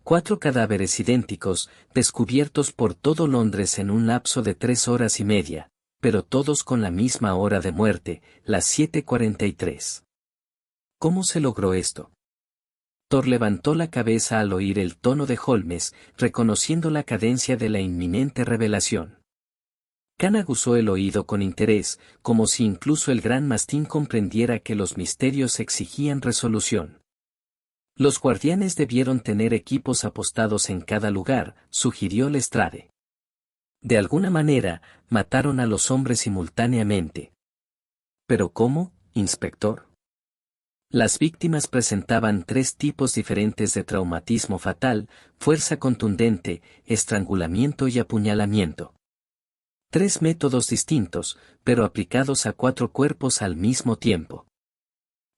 4 cadáveres idénticos, descubiertos por todo Londres en un lapso de 3 horas y media, pero todos con la misma hora de muerte, las 7:43. ¿Cómo se logró esto? Thor levantó la cabeza al oír el tono de Holmes, reconociendo la cadencia de la inminente revelación. Khan aguzó el oído con interés, como si incluso el gran mastín comprendiera que los misterios exigían resolución. Los guardianes debieron tener equipos apostados en cada lugar, sugirió Lestrade. De alguna manera, mataron a los hombres simultáneamente. ¿Pero cómo, inspector? Las víctimas presentaban 3 tipos diferentes de traumatismo fatal, fuerza contundente, estrangulamiento y apuñalamiento. 3 métodos distintos, pero aplicados a 4 cuerpos al mismo tiempo.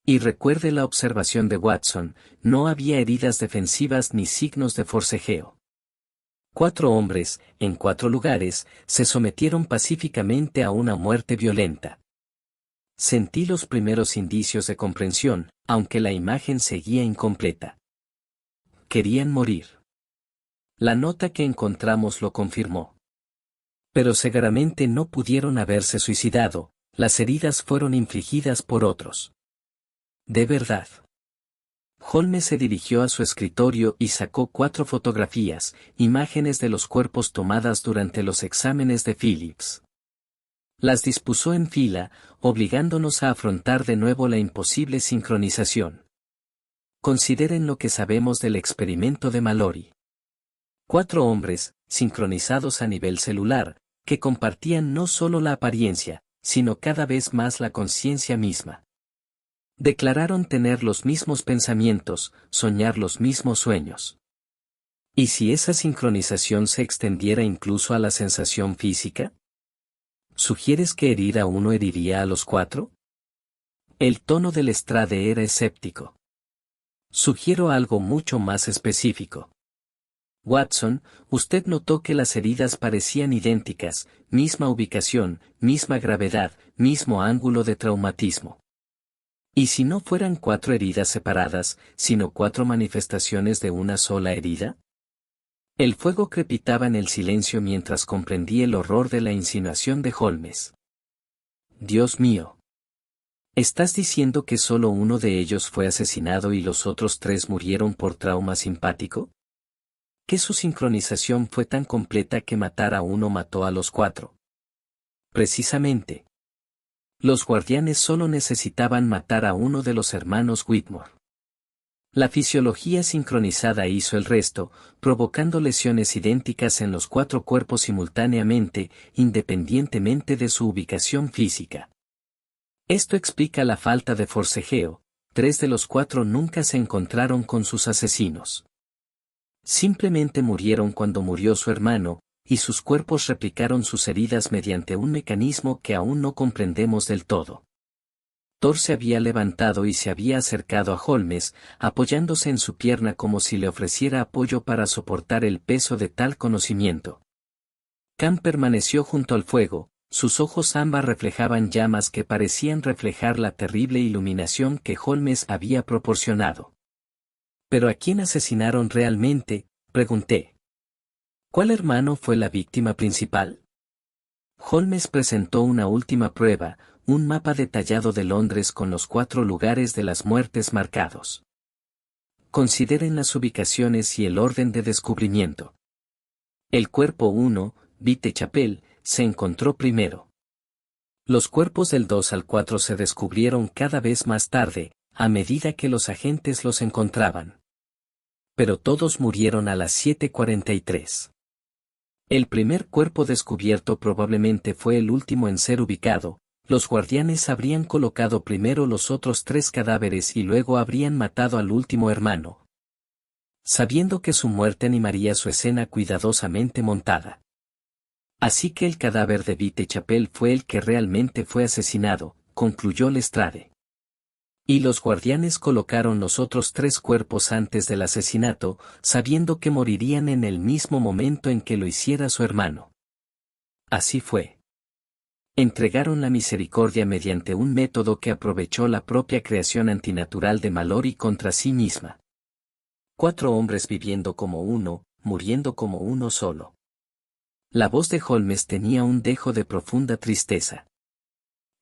Y recuerde la observación de Watson, no había heridas defensivas ni signos de forcejeo. 4 hombres, en 4 lugares, se sometieron pacíficamente a una muerte violenta. Sentí los primeros indicios de comprensión, aunque la imagen seguía incompleta. Querían morir. La nota que encontramos lo confirmó. Pero seguramente no pudieron haberse suicidado, las heridas fueron infligidas por otros. De verdad. Holmes se dirigió a su escritorio y sacó 4 fotografías, imágenes de los cuerpos tomadas durante los exámenes de Phillips. Las dispuso en fila, obligándonos a afrontar de nuevo la imposible sincronización. Consideren lo que sabemos del experimento de Mallory. 4 hombres, sincronizados a nivel celular, que compartían no solo la apariencia, sino cada vez más la conciencia misma. Declararon tener los mismos pensamientos, soñar los mismos sueños. ¿Y si esa sincronización se extendiera incluso a la sensación física? ¿Sugieres que herir a uno heriría a los cuatro? El tono de Lestrade era escéptico. Sugiero algo mucho más específico. Watson, usted notó que las heridas parecían idénticas, misma ubicación, misma gravedad, mismo ángulo de traumatismo. ¿Y si no fueran 4 heridas separadas, sino 4 manifestaciones de una sola herida? El fuego crepitaba en el silencio mientras comprendí el horror de la insinuación de Holmes. Dios mío. ¿Estás diciendo que solo uno de ellos fue asesinado y los otros 3 murieron por trauma simpático? ¿Que su sincronización fue tan completa que matar a uno mató a los 4? Precisamente. Los guardianes solo necesitaban matar a uno de los hermanos Whitmore. La fisiología sincronizada hizo el resto, provocando lesiones idénticas en los 4 cuerpos simultáneamente, independientemente de su ubicación física. Esto explica la falta de forcejeo. 3 de los 4 nunca se encontraron con sus asesinos. Simplemente murieron cuando murió su hermano, y sus cuerpos replicaron sus heridas mediante un mecanismo que aún no comprendemos del todo. Thor se había levantado y se había acercado a Holmes, apoyándose en su pierna como si le ofreciera apoyo para soportar el peso de tal conocimiento. Khan permaneció junto al fuego, sus ojos ámbar reflejaban llamas que parecían reflejar la terrible iluminación que Holmes había proporcionado. ¿Pero a quién asesinaron realmente?, pregunté. ¿Cuál hermano fue la víctima principal? Holmes presentó una última prueba, un mapa detallado de Londres con los 4 lugares de las muertes marcados. Consideren las ubicaciones y el orden de descubrimiento. El cuerpo 1, Whitechapel, se encontró primero. Los cuerpos del 2 al 4 se descubrieron cada vez más tarde, a medida que los agentes los encontraban. Pero todos murieron a las 7:43. El primer cuerpo descubierto probablemente fue el último en ser ubicado. Los guardianes habrían colocado primero los otros 3 cadáveres y luego habrían matado al último hermano, sabiendo que su muerte animaría su escena cuidadosamente montada. Así que el cadáver de Whitechapel fue el que realmente fue asesinado, concluyó Lestrade. Y los guardianes colocaron los otros 3 cuerpos antes del asesinato, sabiendo que morirían en el mismo momento en que lo hiciera su hermano. Así fue. Entregaron la misericordia mediante un método que aprovechó la propia creación antinatural de Mallory contra sí misma. 4 hombres viviendo como uno, muriendo como uno solo. La voz de Holmes tenía un dejo de profunda tristeza.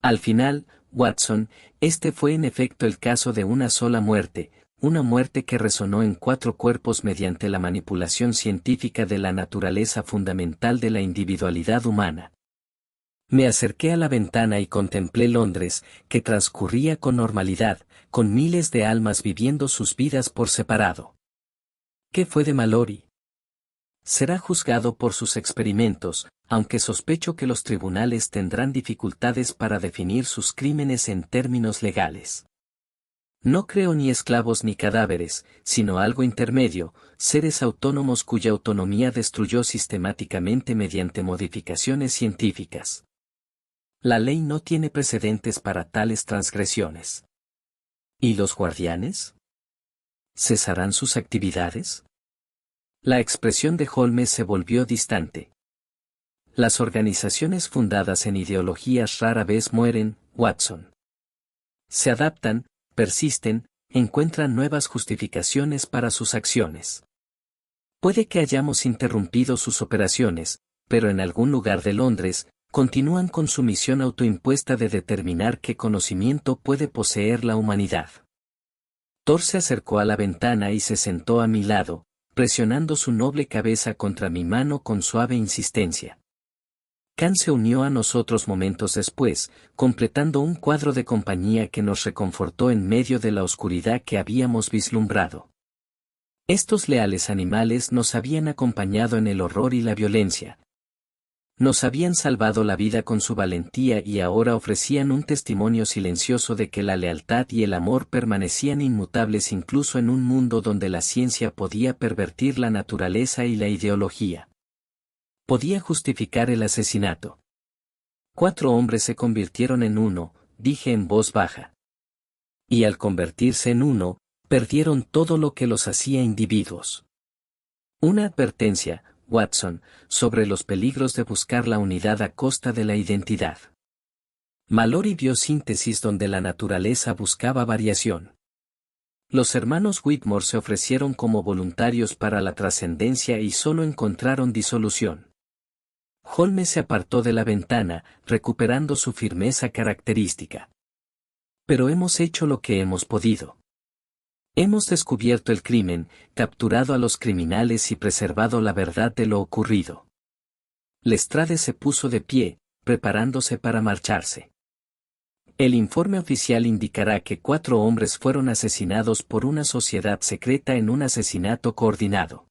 Al final, Watson, este fue en efecto el caso de una sola muerte, una muerte que resonó en 4 cuerpos mediante la manipulación científica de la naturaleza fundamental de la individualidad humana. Me acerqué a la ventana y contemplé Londres, que transcurría con normalidad, con miles de almas viviendo sus vidas por separado. ¿Qué fue de Mallory? Será juzgado por sus experimentos, aunque sospecho que los tribunales tendrán dificultades para definir sus crímenes en términos legales. No creo ni esclavos ni cadáveres, sino algo intermedio, seres autónomos cuya autonomía destruyó sistemáticamente mediante modificaciones científicas. La ley no tiene precedentes para tales transgresiones. ¿Y los guardianes? ¿Cesarán sus actividades? La expresión de Holmes se volvió distante. Las organizaciones fundadas en ideologías rara vez mueren, Watson. Se adaptan, persisten, encuentran nuevas justificaciones para sus acciones. Puede que hayamos interrumpido sus operaciones, pero en algún lugar de Londres, continúan con su misión autoimpuesta de determinar qué conocimiento puede poseer la humanidad. Thor se acercó a la ventana y se sentó a mi lado, presionando su noble cabeza contra mi mano con suave insistencia. Khan se unió a nosotros momentos después, completando un cuadro de compañía que nos reconfortó en medio de la oscuridad que habíamos vislumbrado. Estos leales animales nos habían acompañado en el horror y la violencia. Nos habían salvado la vida con su valentía y ahora ofrecían un testimonio silencioso de que la lealtad y el amor permanecían inmutables incluso en un mundo donde la ciencia podía pervertir la naturaleza y la ideología. Podía justificar el asesinato. 4 hombres se convirtieron en uno, dije en voz baja. Y al convertirse en uno, perdieron todo lo que los hacía individuos. Una advertencia, Watson, sobre los peligros de buscar la unidad a costa de la identidad. Mallory vio síntesis donde la naturaleza buscaba variación. Los hermanos Whitmore se ofrecieron como voluntarios para la trascendencia y solo encontraron disolución. Holmes se apartó de la ventana, recuperando su firmeza característica. Pero hemos hecho lo que hemos podido. Hemos descubierto el crimen, capturado a los criminales y preservado la verdad de lo ocurrido. Lestrade se puso de pie, preparándose para marcharse. El informe oficial indicará que 4 hombres fueron asesinados por una sociedad secreta en un asesinato coordinado.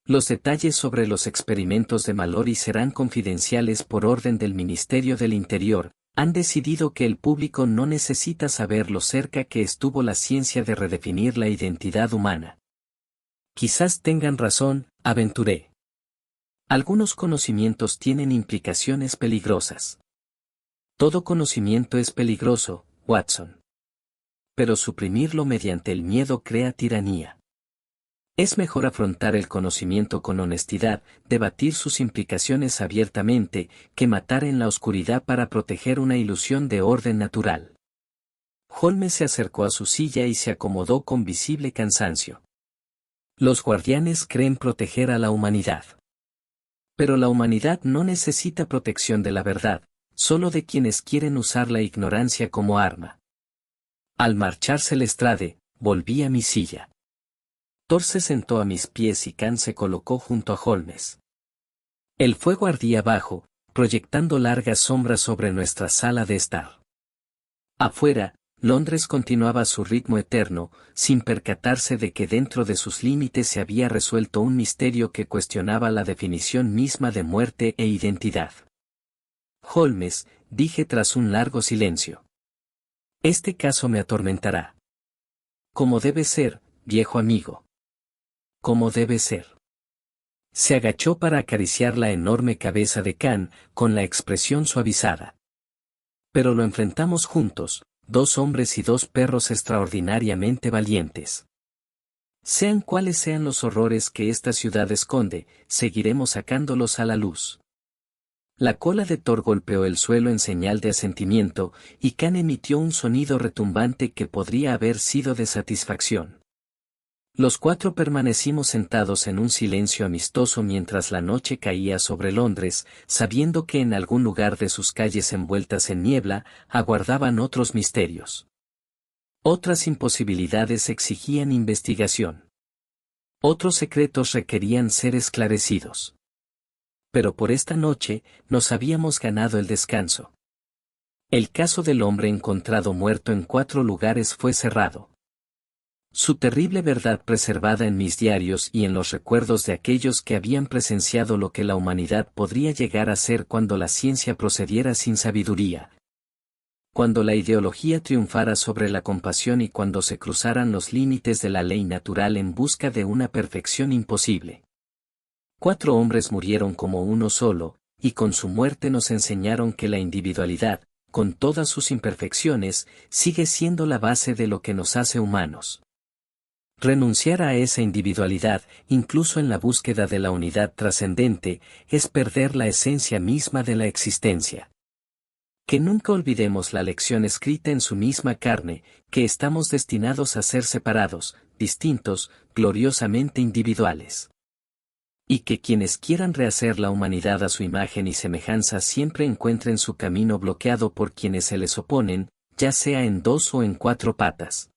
Los detalles sobre los experimentos de Mallory serán confidenciales por orden del Ministerio del Interior. Han decidido que el público no necesita saber lo cerca que estuvo la ciencia de redefinir la identidad humana. Quizás tengan razón, aventuré. Algunos conocimientos tienen implicaciones peligrosas. Todo conocimiento es peligroso, Watson. Pero suprimirlo mediante el miedo crea tiranía. Es mejor afrontar el conocimiento con honestidad, debatir sus implicaciones abiertamente, que matar en la oscuridad para proteger una ilusión de orden natural. Holmes se acercó a su silla y se acomodó con visible cansancio. Los guardianes creen proteger a la humanidad. Pero la humanidad no necesita protección de la verdad, solo de quienes quieren usar la ignorancia como arma. Al marcharse Lestrade, volví a mi silla. Thor se sentó a mis pies y Khan se colocó junto a Holmes. El fuego ardía abajo, proyectando largas sombras sobre nuestra sala de estar. Afuera, Londres continuaba su ritmo eterno, sin percatarse de que dentro de sus límites se había resuelto un misterio que cuestionaba la definición misma de muerte e identidad. Holmes, dije tras un largo silencio. Este caso me atormentará. Como debe ser, viejo amigo. Como debe ser. Se agachó para acariciar la enorme cabeza de Khan, con la expresión suavizada. Pero lo enfrentamos juntos, 2 hombres y 2 perros extraordinariamente valientes. Sean cuales sean los horrores que esta ciudad esconde, seguiremos sacándolos a la luz. La cola de Thor golpeó el suelo en señal de asentimiento, y Khan emitió un sonido retumbante que podría haber sido de satisfacción. Los 4 permanecimos sentados en un silencio amistoso mientras la noche caía sobre Londres, sabiendo que en algún lugar de sus calles envueltas en niebla, aguardaban otros misterios. Otras imposibilidades exigían investigación. Otros secretos requerían ser esclarecidos. Pero por esta noche, nos habíamos ganado el descanso. El caso del hombre encontrado muerto en 4 lugares fue cerrado. Su terrible verdad preservada en mis diarios y en los recuerdos de aquellos que habían presenciado lo que la humanidad podría llegar a ser cuando la ciencia procediera sin sabiduría. Cuando la ideología triunfara sobre la compasión y cuando se cruzaran los límites de la ley natural en busca de una perfección imposible. 4 hombres murieron como uno solo, y con su muerte nos enseñaron que la individualidad, con todas sus imperfecciones, sigue siendo la base de lo que nos hace humanos. Renunciar a esa individualidad, incluso en la búsqueda de la unidad trascendente, es perder la esencia misma de la existencia. Que nunca olvidemos la lección escrita en su misma carne, que estamos destinados a ser separados, distintos, gloriosamente individuales. Y que quienes quieran rehacer la humanidad a su imagen y semejanza siempre encuentren su camino bloqueado por quienes se les oponen, ya sea en 2 o en 4 patas.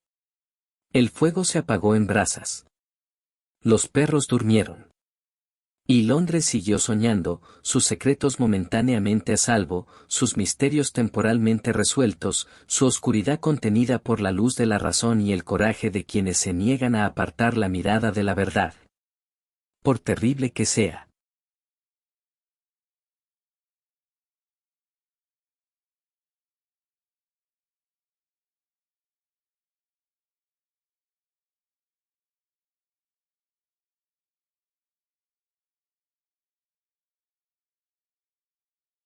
El fuego se apagó en brasas. Los perros durmieron. Y Londres siguió soñando, sus secretos momentáneamente a salvo, sus misterios temporalmente resueltos, su oscuridad contenida por la luz de la razón y el coraje de quienes se niegan a apartar la mirada de la verdad. Por terrible que sea.